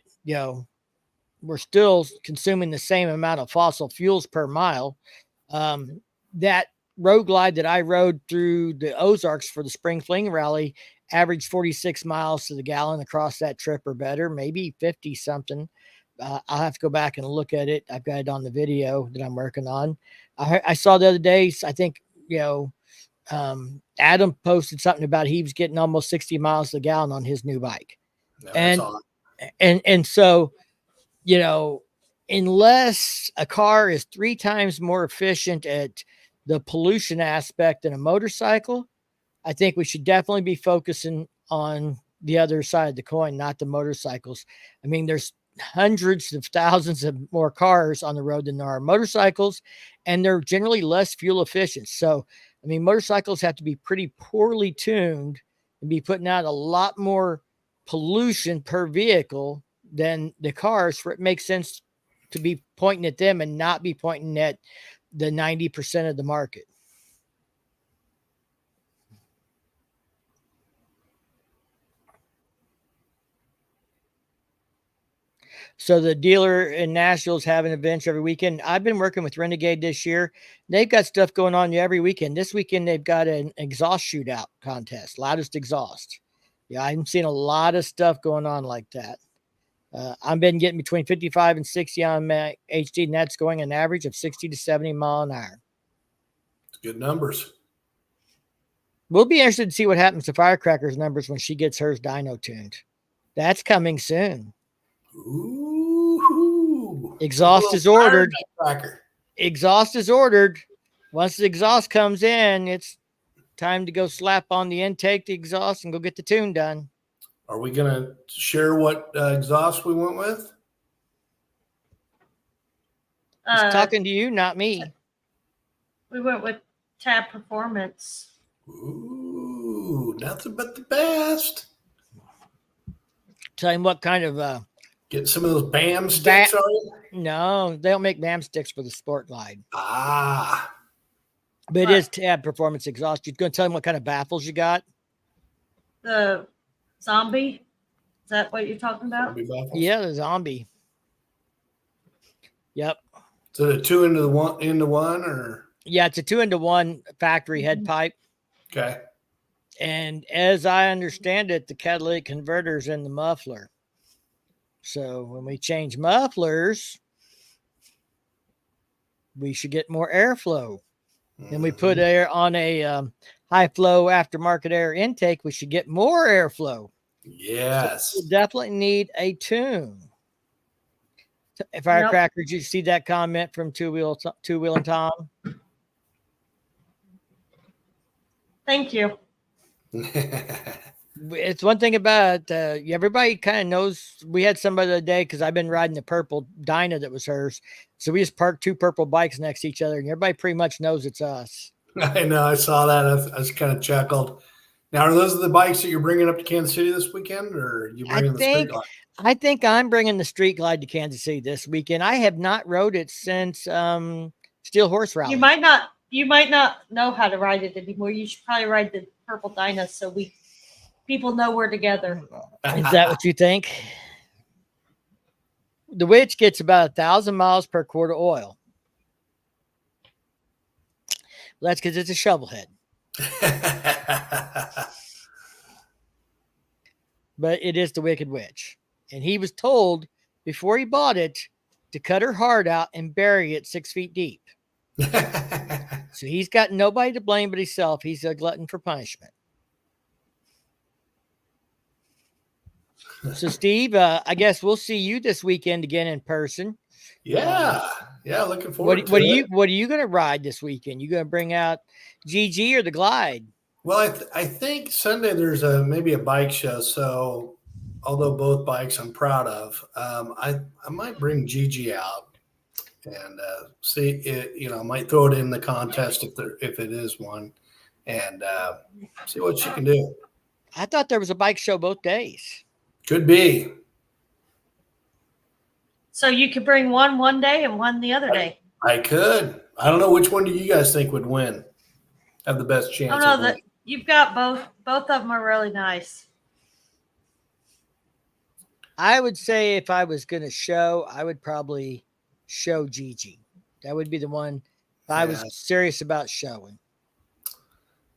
we're still consuming the same amount of fossil fuels per mile. That road glide that I rode through the Ozarks for the Spring Fling Rally averaged 46 miles to the gallon across that trip or better, maybe 50 something. I'll have to go back and look at it. I've got it on the video that I'm working on. I saw the other day, I think, Adam posted something about he was getting almost 60 miles a gallon on his new bike. No, and so you know, unless a car is 3 times more efficient at the pollution aspect than a motorcycle, I think we should definitely be focusing on the other side of the coin, not the motorcycles. I mean, there's hundreds of thousands of more cars on the road than there are motorcycles, and they're generally less fuel efficient. So, I mean, motorcycles have to be pretty poorly tuned and be putting out a lot more pollution per vehicle than the cars for it makes sense to be pointing at them and not be pointing at the 90% of the market. So the dealer in Nashville is having events every weekend. I've been working with Renegade this year. They've got stuff going on every weekend. This weekend, they've got an exhaust shootout contest, loudest exhaust. Yeah, I'm seeing a lot of stuff going on like that. I've been getting between 55 and 60 on my HD, and that's going an average of 60 to 70 mile an hour. Good numbers. We'll be interested to see what happens to Firecracker's numbers when she gets hers dyno tuned. That's coming soon. Ooh. Exhaust is ordered. Exhaust is ordered. Once the exhaust comes in, it's time to go slap on the intake, the exhaust, and go get the tune done. Are we going to share what exhaust we went with? He's talking to you, not me. We went with Tab Performance. Ooh, nothing but the best. Tell him what kind of get some of those BAM sticks on you? No, they don't make BAM sticks for the Sport Glide. Ah. But it is Tab Performance exhaust. You're going to tell him what kind of baffles you got? The Zombie? Is that what you're talking about? Yeah, the Zombie. Yep. So the 2 into 1 or? Yeah, it's a 2-into-1 factory head pipe. Okay. And as I understand it, the catalytic converter's in the muffler. So when we change mufflers, we should get more airflow. And we put air on a high flow aftermarket air intake, we should get more airflow. Yes. So we definitely need a tune. Firecracker, did you see that comment from Two Wheel and Tom? Thank you. It's one thing about everybody kind of knows. We had somebody the other day because I've been riding the purple Dyna that was hers. So we just parked 2 purple bikes next to each other, and everybody pretty much knows it's us. I know. I saw that. I was kind of chuckled. Now, are those the bikes that you're bringing up to Kansas City this weekend, or are you bringing the Street Glide? I think I'm bringing the Street Glide to Kansas City this weekend. I have not rode it since Steel Horse Rally. You might not know how to ride it anymore. You should probably ride the purple Dyna so people know we're together. Is that what you think? The Witch gets about 1,000 miles per quart of oil. Well, that's because it's a shovel head. But it is the Wicked Witch. And he was told before he bought it to cut her heart out and bury it 6 feet deep. So he's got nobody to blame but himself. He's a glutton for punishment. So, Steve, I guess we'll see you this weekend again in person. Yeah. Looking forward to it. What are you going to ride this weekend? You going to bring out GG or the Glide? Well, I think Sunday there's maybe a bike show. So, although both bikes I'm proud of, I might bring GG out and see it. I might throw it in the contest if it is one, and see what she can do. I thought there was a bike show both days. Could be. So you could bring one day and one the other day. I could. I don't know, which one do you guys think would win? Have the best chance? I don't know that you've got both. Both of them are really nice. I would say if I was going to show, I would probably show Gigi. That would be the one if I was serious about showing.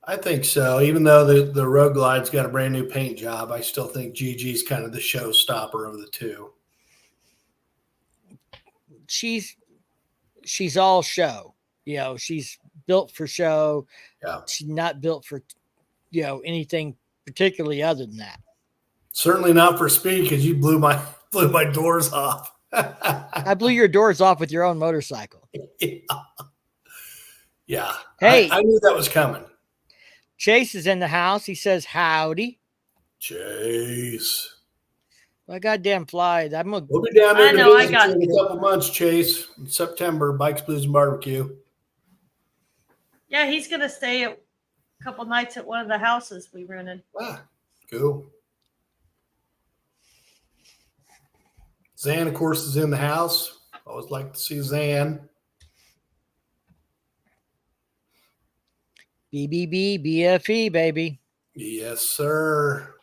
I think so. Even though the Road Glide's got a brand new paint job, I still think Gigi's kind of the showstopper of the two. She's all show. She's built for show. Yeah. She's not built for anything particularly other than that. Certainly not for speed, because you blew my doors off. I blew your doors off with your own motorcycle. Yeah. Hey, I knew that was coming. Chase is in the house. He says, howdy. Chase. My goddamn fly. We'll be down there to visit you in a couple months, Chase. In September, Bikes, Blues, and Barbecue. Yeah, he's going to stay a couple nights at one of the houses we rented. Ah, cool. Zan, of course, is in the house. Always like to see Zan. BBB, BFE, baby. Yes, sir.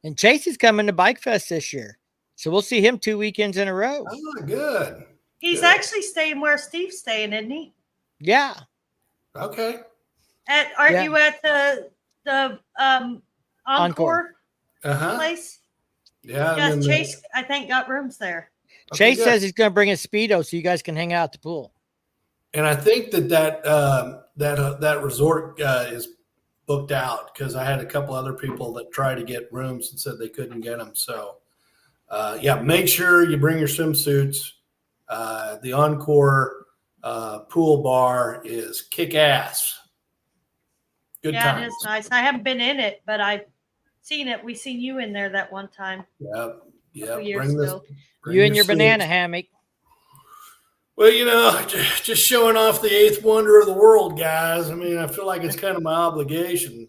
And Chase is coming to Bike Fest this year. So we'll see him 2 weekends in a row. Oh, good. He's actually staying where Steve's staying, isn't he? Yeah. Okay. Aren't you at the Encore place? Yeah. Yes, Chase, I think, got rooms there. Chase says he's going to bring a Speedo so you guys can hang out at the pool. And I think that resort is booked out because I had a couple other people that tried to get rooms and said they couldn't get them. So, yeah, make sure you bring your swimsuits. The Encore pool bar is kick ass. Good times. It is nice. I haven't been in it, but I've seen it. We seen you in there that one time. Yep. You and your banana hammock. Well, just showing off the eighth wonder of the world, guys. I mean, I feel like it's kind of my obligation.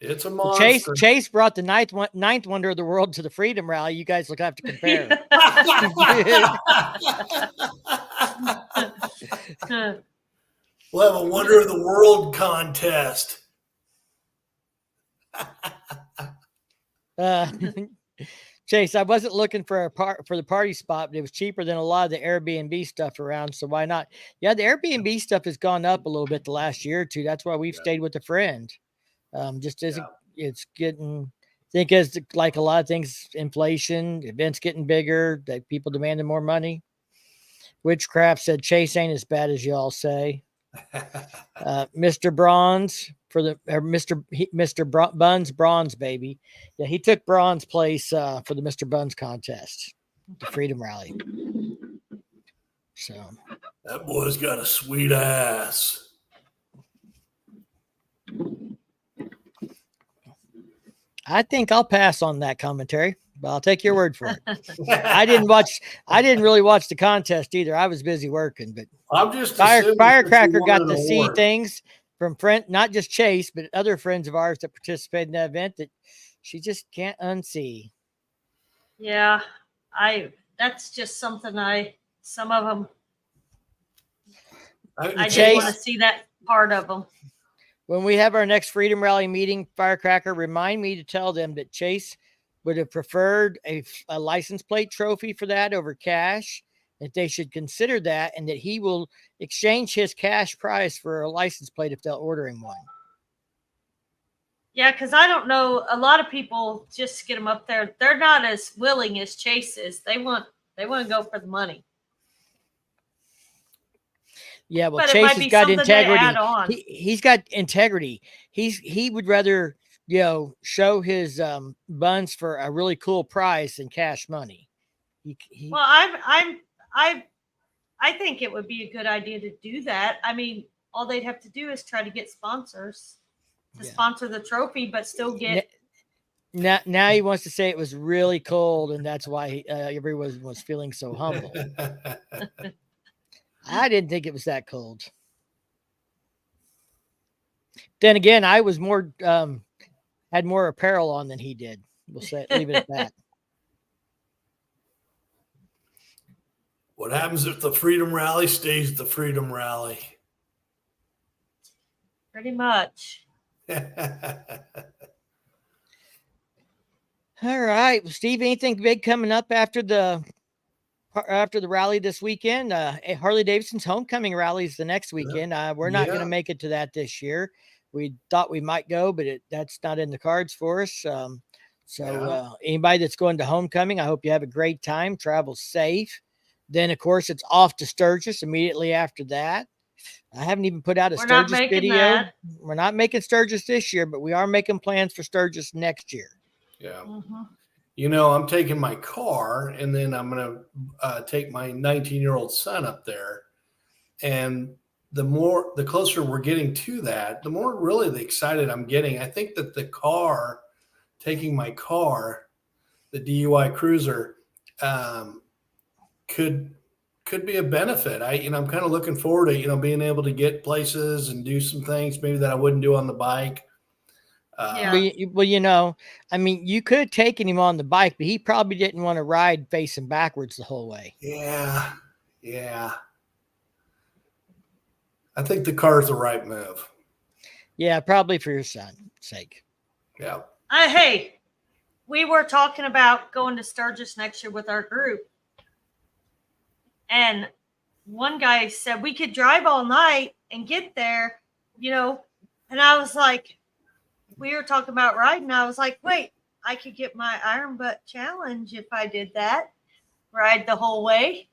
It's a monster. Chase brought the ninth wonder of the world to the Freedom Rally. You guys will have to compare. We'll have a wonder of the world contest. Chase, I wasn't looking for the party spot, but it was cheaper than a lot of the Airbnb stuff around. So why not? Yeah, the Airbnb stuff has gone up a little bit the last year or two. That's why we've stayed with a friend. It's getting, I think as like a lot of things, inflation, events getting bigger, that people demanding more money. Witchcraft said Chase ain't as bad as y'all say. Mr. Bronze Mr. Buns bronze, baby. Yeah, he took bronze place for the Mr. Buns contest, the Freedom Rally. So that boy's got a sweet ass. I think I'll pass on that commentary, but I'll take your word for it. I didn't really watch the contest either. I was busy working, but I'm just Firecracker got to see things from not just Chase, but other friends of ours that participated in that event that she just can't unsee. Yeah, that's just something some of them, I didn't want to see that part of them. When we have our next Freedom Rally meeting, Firecracker, remind me to tell them that Chase would have preferred a license plate trophy for that over cash, that they should consider that, and that he will exchange his cash prize for a license plate if they'll order him one. Yeah, because I don't know, a lot of people just get them up there. They're not as willing as Chase is. They want to go for the money. Yeah, well, Chase has got integrity. He's got integrity. He would rather, show his buns for a really cool price than cash money. Well, I think it would be a good idea to do that. I mean, all they'd have to do is try to get sponsors to sponsor the trophy, but still get. Now he wants to say it was really cold, and that's why everyone was feeling so humble. I didn't think it was that cold. Then again, I was had more apparel on than he did. We'll leave it at that. What happens if the Freedom Rally stays the Freedom Rally? Pretty much. All right, Steve, anything big coming up after the rally this weekend? Harley Davidson's homecoming rally is the next weekend. We're not going to make it to that this year. We thought we might go, but that's not in the cards for us. Anybody that's going to homecoming, I hope you have a great time. Travel safe. Then, of course, it's off to Sturgis immediately after that. I haven't even put out a Sturgis video. We're not making Sturgis this year, but we are making plans for Sturgis next year. Yeah. Mm-hmm. You know, I'm taking my car, and then I'm going to take my 19-year-old son up there. And the closer we're getting to that, the more really the excited I'm getting. I think that taking my car, the DUI Cruiser, could be a benefit. I'm kind of looking forward to, being able to get places and do some things maybe that I wouldn't do on the bike. Yeah. Well, I mean, you could have taken him on the bike, but he probably didn't want to ride facing backwards the whole way. Yeah. Yeah. I think the car is the right move. Yeah, probably for your son's sake. Yeah. Hey, we were talking about going to Sturgis next year with our group. And one guy said we could drive all night and get there, And I was like, we were talking about riding. I was like, wait, I could get my Iron Butt Challenge if I did that. Ride the whole way.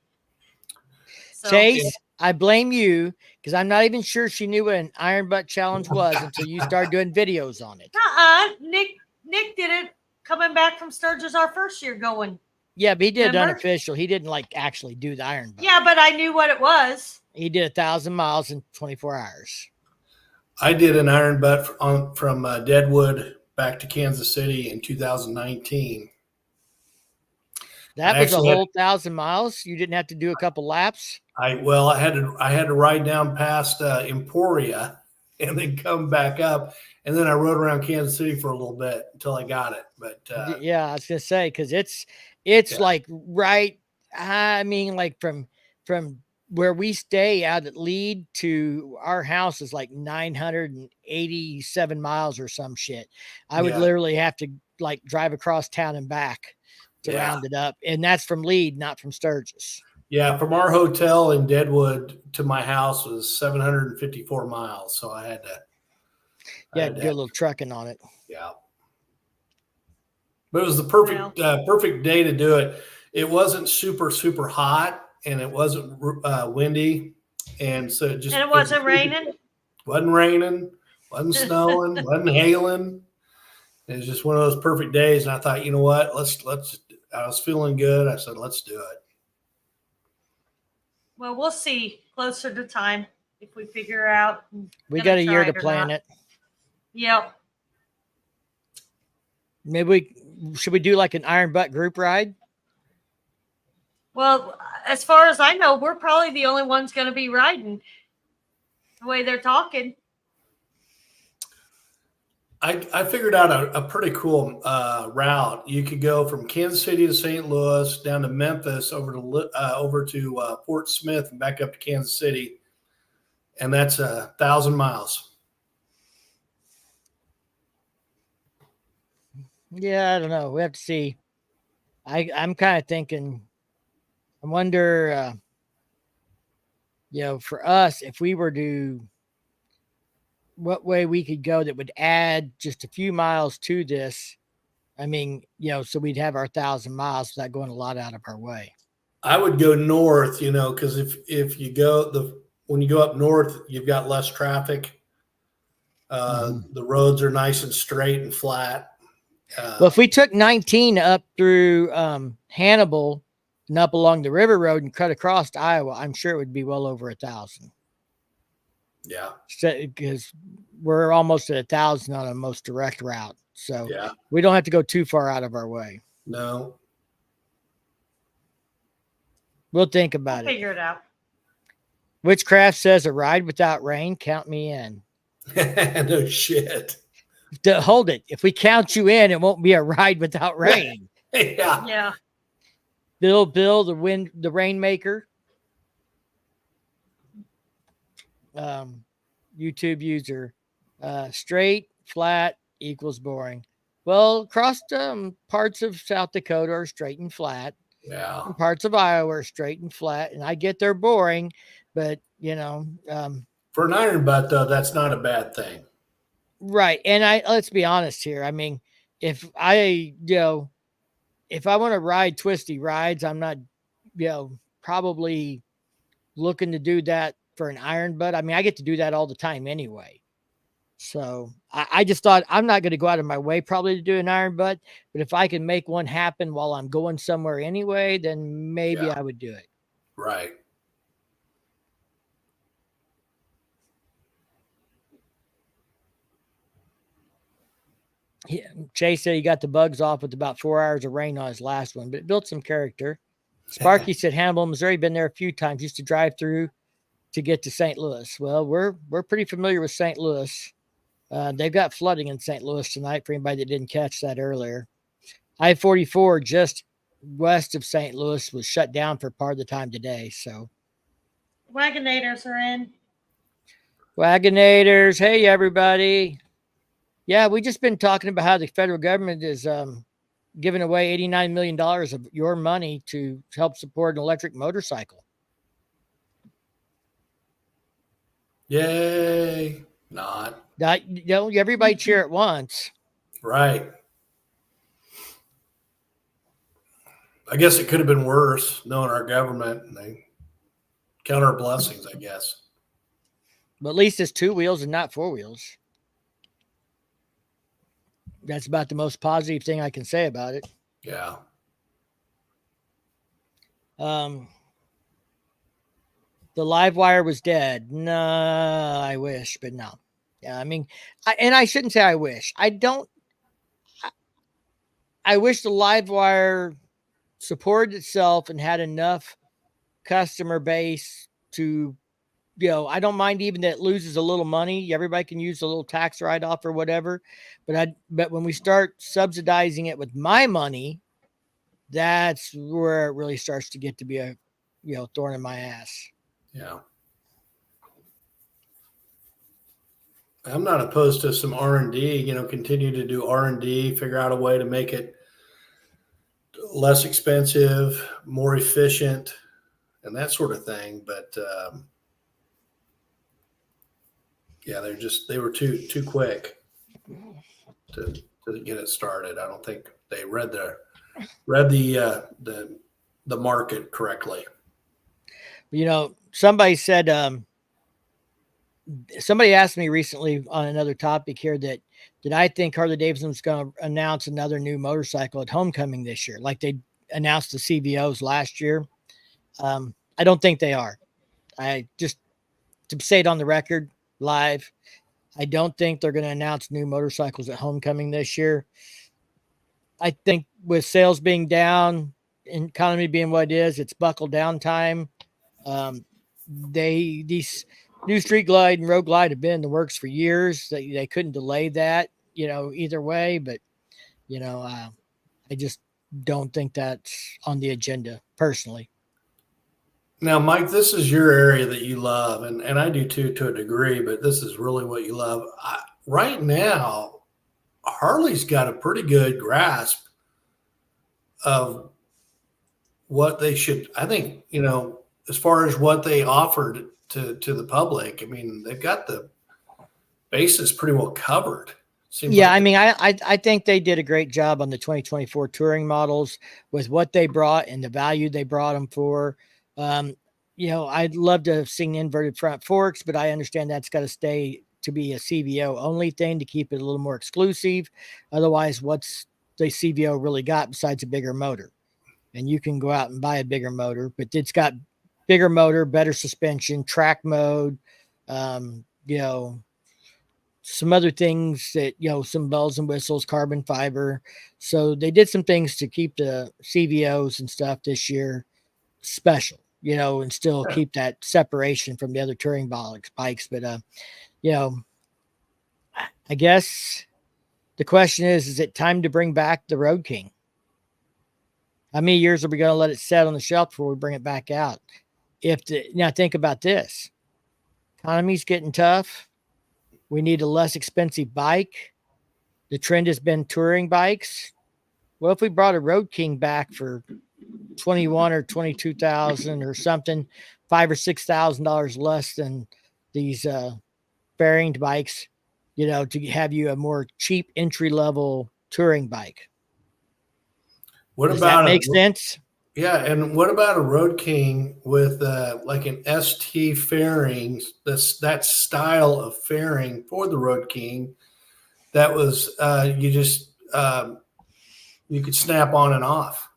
So, Chase, I blame you because I'm not even sure she knew what an Iron Butt Challenge was until you started doing videos on it. Nick did it coming back from Sturgis our first year going. Yeah, but he did it unofficial. He didn't actually do the Iron Butt. Yeah, but I knew what it was. He did 1,000 miles in 24 hours. I did an Iron Butt from Deadwood back to Kansas City in 2019. That was a whole 1,000 miles. You didn't have to do a couple laps. I had to ride down past Emporia and then come back up, and then I rode around Kansas City for a little bit until I got it. But yeah, I was gonna say because it's like right. I mean, like from where we stay out at Lead to our house is like 987 miles or some shit. I would literally have to drive across town and back to round it up. And that's from Lead, not from Sturgis. Yeah. From our hotel in Deadwood to my house was 754 miles. So I had to. Yeah, do a little trucking on it. Yeah. But it was the perfect day to do it. It wasn't super, super hot. And it wasn't windy, and so it wasn't raining. Wasn't raining, wasn't snowing, wasn't hailing. It was just one of those perfect days, and I thought, you know what? Let's. I was feeling good. I said, let's do it. Well, we'll see closer to time if we figure out. We got a year to plan it. Yep. Maybe should we do like an Iron Butt group ride? Well, as far as I know, we're probably the only ones going to be riding the way they're talking. I figured out a pretty cool route. You could go from Kansas City to St. Louis, down to Memphis, over to Fort Smith, and back up to Kansas City, and that's 1,000 miles. Yeah, I don't know. We have to see. I'm kind of thinking. I wonder, for us, if we were to, what way we could go that would add just a few miles to this. I mean, so we'd have our 1,000 miles without going a lot out of our way. I would go north, because if you when you go up north, you've got less traffic. The roads are nice and straight and flat. Well, if we took 19 up through Hannibal and up along the river road and cut across to Iowa, I'm sure it would be well over 1,000. Yeah. Because we're almost at 1,000 on a most direct route. So we don't have to go too far out of our way. No. We'll think about it. Figure it out. Witchcraft says a ride without rain. Count me in. No shit. Hold it. If we count you in, it won't be a ride without rain. Yeah. Yeah. Bill, the rainmaker. YouTube user. Straight, flat equals boring. Well, across parts of South Dakota are straight and flat. Yeah. And parts of Iowa are straight and flat. And I get they're boring, but for an Iron Butt, though, that's not a bad thing. Right. And let's be honest here. I mean, if I want to ride twisty rides, I'm not, probably looking to do that for an Iron Butt. I mean, I get to do that all the time anyway. So I just thought I'm not going to go out of my way probably to do an iron butt, but if I can make one happen while I'm going somewhere anyway, then maybe I would do it. Right. Chase said he got the bugs off with about 4 hours of rain on his last one, but it built some character. Sparky said Hannibal, Missouri, been there a few times, used to drive through to get to St. Louis. Well, we're pretty familiar with St. Louis. They've got flooding in St. Louis tonight for anybody that didn't catch that earlier. I-44 just west of St. Louis was shut down for part of the time today. So Wagonators are in. Wagonators, hey everybody. Yeah, we just been talking about how the federal government is giving away $89 million of your money to help support an electric motorcycle. Yay. Not. Don't everybody cheer at once. Right. I guess it could have been worse knowing our government, and they count our blessings, I guess. But at least it's 2 wheels and not 4 wheels. That's about the most positive thing I can say about it. Yeah. The Livewire was dead. No, I wish, but no. Yeah, I mean, I shouldn't say I wish. I wish the Livewire supported itself and had enough customer base to, I don't mind even that it loses a little money. Everybody can use a little tax write-off or whatever. But when we start subsidizing it with my money, that's where it really starts to get to be a, thorn in my ass. Yeah. I'm not opposed to some R&D, continue to do R&D, figure out a way to make it less expensive, more efficient, and that sort of thing. But yeah, they were too quick to get it started. I don't think they read the market correctly. Somebody said, somebody asked me recently on another topic here that I think Harley Davidson was going to announce another new motorcycle at homecoming this year, like they announced the CVOs last year. I don't think they are. I just, to say it on the record live, I don't think they're going to announce new motorcycles at homecoming this year. I think with sales being down, economy being what it is, it's buckle down time. These new Street Glide and Road Glide have been in the works for years. They couldn't delay that, either way. But, I just don't think that's on the agenda personally. Now, Mike, this is your area that you love, and I do too, to a degree, but this is really what you love. Right now, Harley's got a pretty good grasp of what they should, I think, as far as what they offered to the public. I mean, they've got the basis pretty well covered. I think they did a great job on the 2024 touring models with what they brought and the value they brought them for. I'd love to have seen inverted front forks, but I understand that's got to stay to be a CVO only thing to keep it a little more exclusive. Otherwise, what's the CVO really got besides a bigger motor? And you can go out and buy a bigger motor, but it's got bigger motor, better suspension, track mode, some other things that, some bells and whistles, carbon fiber. So they did some things to keep the CVOs and stuff this year special, and still keep that separation from the other touring bikes. But, I guess the question is it time to bring back the Road King? How many years are we going to let it set on the shelf before we bring it back out? Now think about this. Economy's getting tough. We need a less expensive bike. The trend has been touring bikes. Well, if we brought a Road King back for 21 or 22,000 or something, $5,000 or $6,000 less than these fairing bikes, to have you a more cheap entry level touring bike. Does that make sense? Yeah, and what about a Road King with like an ST fairing? That style of fairing for the Road King that was you could snap on and off.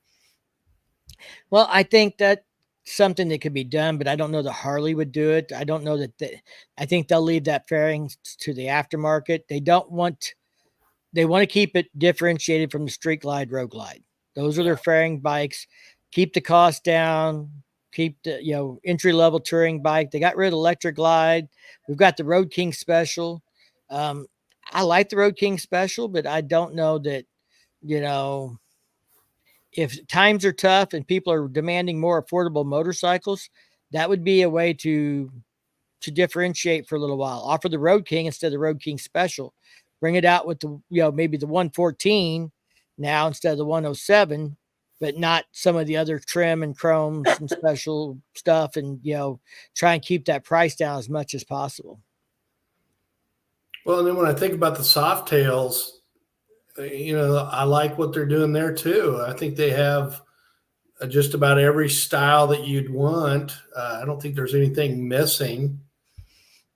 Well, I think that something that could be done, but I don't know that Harley would do it. I don't know that I think they'll leave that fairing to the aftermarket. They want to keep it differentiated from the street glide, road glide. Those are their fairing bikes. Keep the cost down. Keep the entry level touring bike. They got rid of electric glide. We've got the Road King Special. I like the Road King Special, but I don't know that if times are tough and people are demanding more affordable motorcycles, that would be a way to differentiate for a little while. Offer the Road King instead of the Road King Special. Bring it out with the maybe the 114 now instead of the 107, but not some of the other trim and chromes and special stuff, and try and keep that price down as much as possible. Well, and then when I think about the soft tails, I like what they're doing there too. I think they have just about every style that you'd want. I don't think there's anything missing.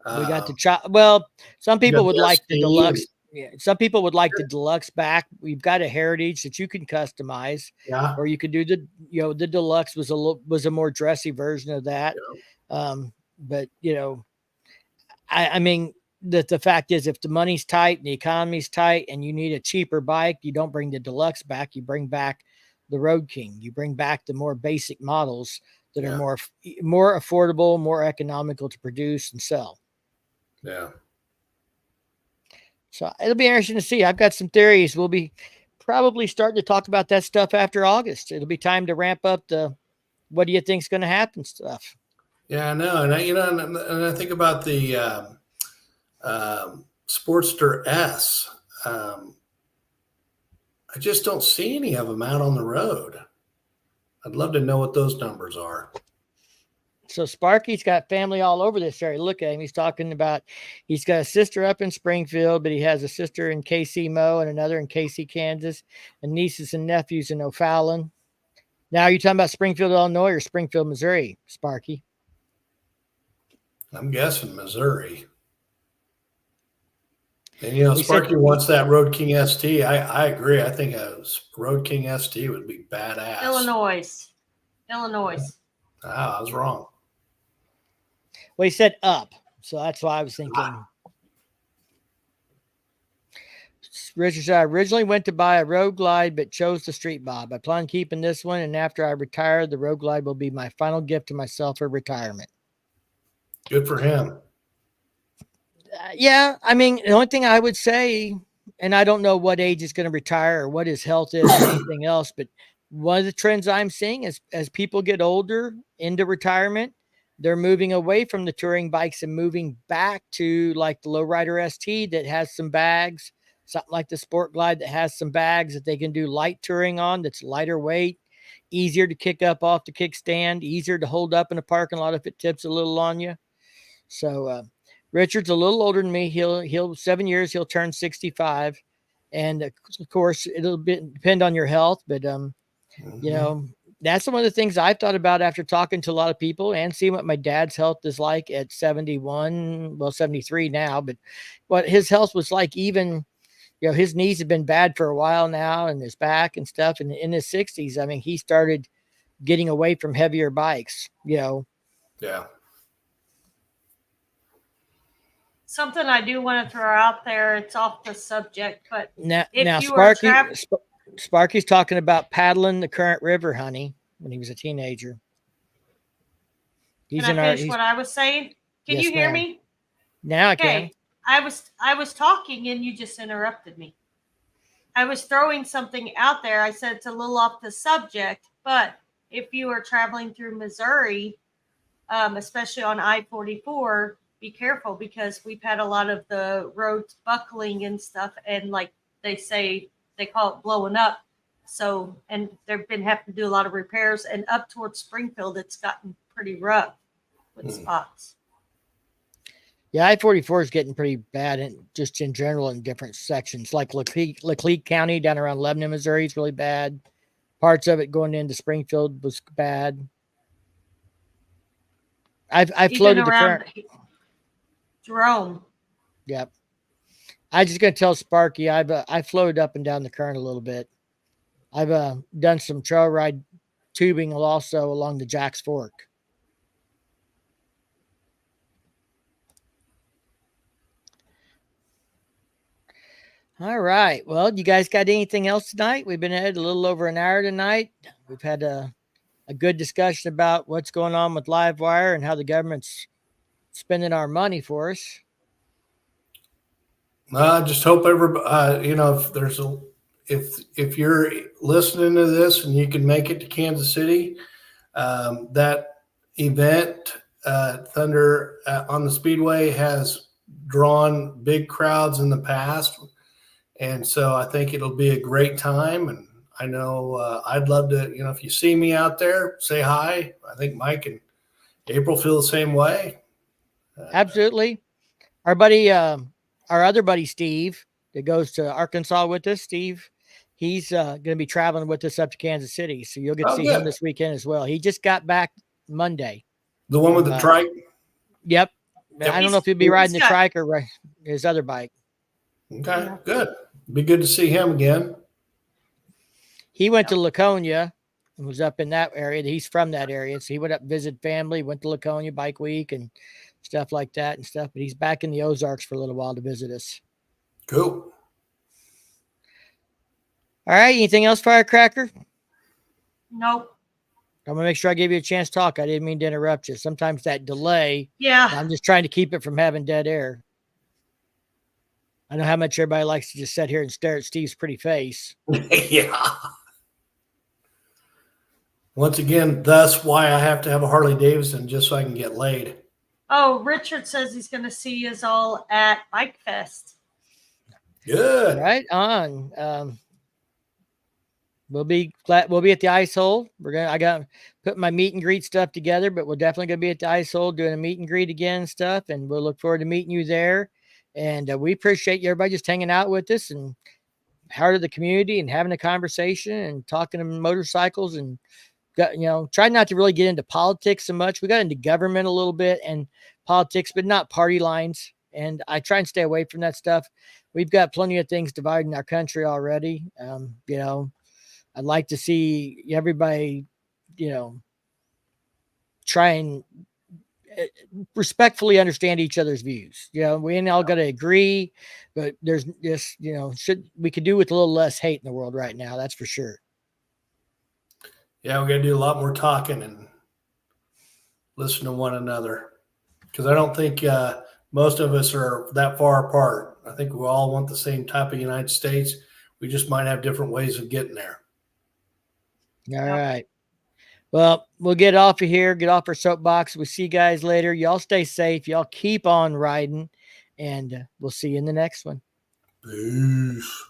We got the chop. Well, some people would like the deluxe. Yeah, some people would like the deluxe back. We've got a heritage that you can customize. Yeah. Or you could do the deluxe was a more dressy version of that. Yeah. But I mean, the fact is, if the money's tight and the economy's tight and you need a cheaper bike, you don't bring the deluxe back. You bring back the Road King. You bring back the more basic models that are more affordable, more economical to produce and sell. Yeah. So it'll be interesting to see. I've got some theories. We'll be probably starting to talk about that stuff after August. It'll be time to ramp up the what do you think's going to happen stuff. Yeah, I know. And I think about the Sportster S. I just don't see any of them out on the road. I'd love to know what those numbers are. So Sparky's got family all over this area. Look at him. He's talking about he's got a sister up in Springfield, but he has a sister in KC Mo and another in KC, Kansas, and nieces and nephews in O'Fallon. Now, are you talking about Springfield, Illinois or Springfield, Missouri, Sparky? I'm guessing Missouri. And, Sparky wants that Road King ST. I agree. I think a Road King ST would be badass. Illinois. I was wrong. Well, he said up, so that's why I was thinking. Richard said, I originally went to buy a Road Glide, but chose the Street Bob. I plan on keeping this one, and after I retire, the Road Glide will be my final gift to myself for retirement. Good for him. Yeah, I mean, the only thing I would say, and I don't know what age is going to retire or what his health is or anything else, but one of the trends I'm seeing is as people get older into retirement, they're moving away from the touring bikes and moving back to like the Lowrider ST that has some bags, something like the Sport Glide that has some bags that they can do light touring on, that's lighter weight, easier to kick up off the kickstand, easier to hold up in a parking lot if it tips a little on you. So Richard's a little older than me. He'll 7 years, he'll turn 65. And of course, it'll depend on your health, but that's one of the things I've thought about after talking to a lot of people and seeing what my dad's health is like at 71, well, 73 now, but what his health was like, even, his knees have been bad for a while now and his back and stuff. And in his 60s, I mean, he started getting away from heavier bikes, Yeah. Something I do want to throw out there, it's off the subject, but now Sparky's talking about paddling the current river, honey, when he was a teenager. Can I finish what I was saying? Can you hear me? Now I can. I was talking and you just interrupted me. I was throwing something out there. I said it's a little off the subject, but if you are traveling through Missouri, especially on I-44, be careful because we've had a lot of the roads buckling and stuff, and like they say, they call it blowing up. So, and they've been having to do a lot of repairs, and up towards Springfield, it's gotten pretty rough with spots. Yeah, I-44 is getting pretty bad, and just in general in different sections, like Leclerc County down around Lebanon, Missouri is really bad. Parts of it going into Springfield was bad. I floated the current. Jerome. Yep. I'm just gonna tell Sparky I floated up and down the current a little bit. I've done some trail ride tubing also along the Jack's Fork. All right. Well, you guys got anything else tonight? We've been at a little over an hour tonight. We've had a good discussion about what's going on with Livewire and how the government's spending our money for us. I just hope everybody, if you're listening to this and you can make it to Kansas City, that event, Thunder on the Speedway, has drawn big crowds in the past. And so I think it'll be a great time. And I know I'd love to, if you see me out there, say hi. I think Mike and April feel the same way. Absolutely. Our buddy, our other buddy, Steve, that goes to Arkansas with us, Steve, he's going to be traveling with us up to Kansas City. So you'll get to see him this weekend as well. He just got back Monday. The one with the trike? Yep. I don't know if he'll be riding the trike or his other bike. Okay, good. Be good to see him again. He went to Laconia and was up in that area. He's from that area. So he went up and visited family, went to Laconia Bike Week and stuff like that and stuff. But he's back in the Ozarks for a little while to visit us. Cool. All right. Anything else, Firecracker? Nope. I'm going to make sure I give you a chance to talk. I didn't mean to interrupt you. Sometimes that delay. Yeah. I'm just trying to keep it from having dead air. I know how much everybody likes to just sit here and stare at Steve's pretty face. Yeah. Once again, thus why I have to have a Harley Davidson just so I can get laid. Oh, Richard says he's going to see us all at Bike Fest. Good. Right on. We'll be at the ice hole. I got to put my meet and greet stuff together, but we're definitely going to be at the ice hole doing a meet and greet again and stuff. And we'll look forward to meeting you there. And we appreciate everybody just hanging out with us and part of the community and having a conversation and talking to motorcycles and try not to really get into politics so much. We got into government a little bit and politics, but not party lines. And I try and stay away from that stuff. We've got plenty of things dividing our country already. I'd like to see everybody, try and respectfully understand each other's views. We ain't all got to agree, but there's just, we could do with a little less hate in the world right now. That's for sure. Yeah, we're going to do a lot more talking and listen to one another because I don't think most of us are that far apart. I think we all want the same type of United States. We just might have different ways of getting there. All right. Well, we'll get off of here, get off our soapbox. We'll see you guys later. Y'all stay safe. Y'all keep on riding, and we'll see you in the next one. Peace.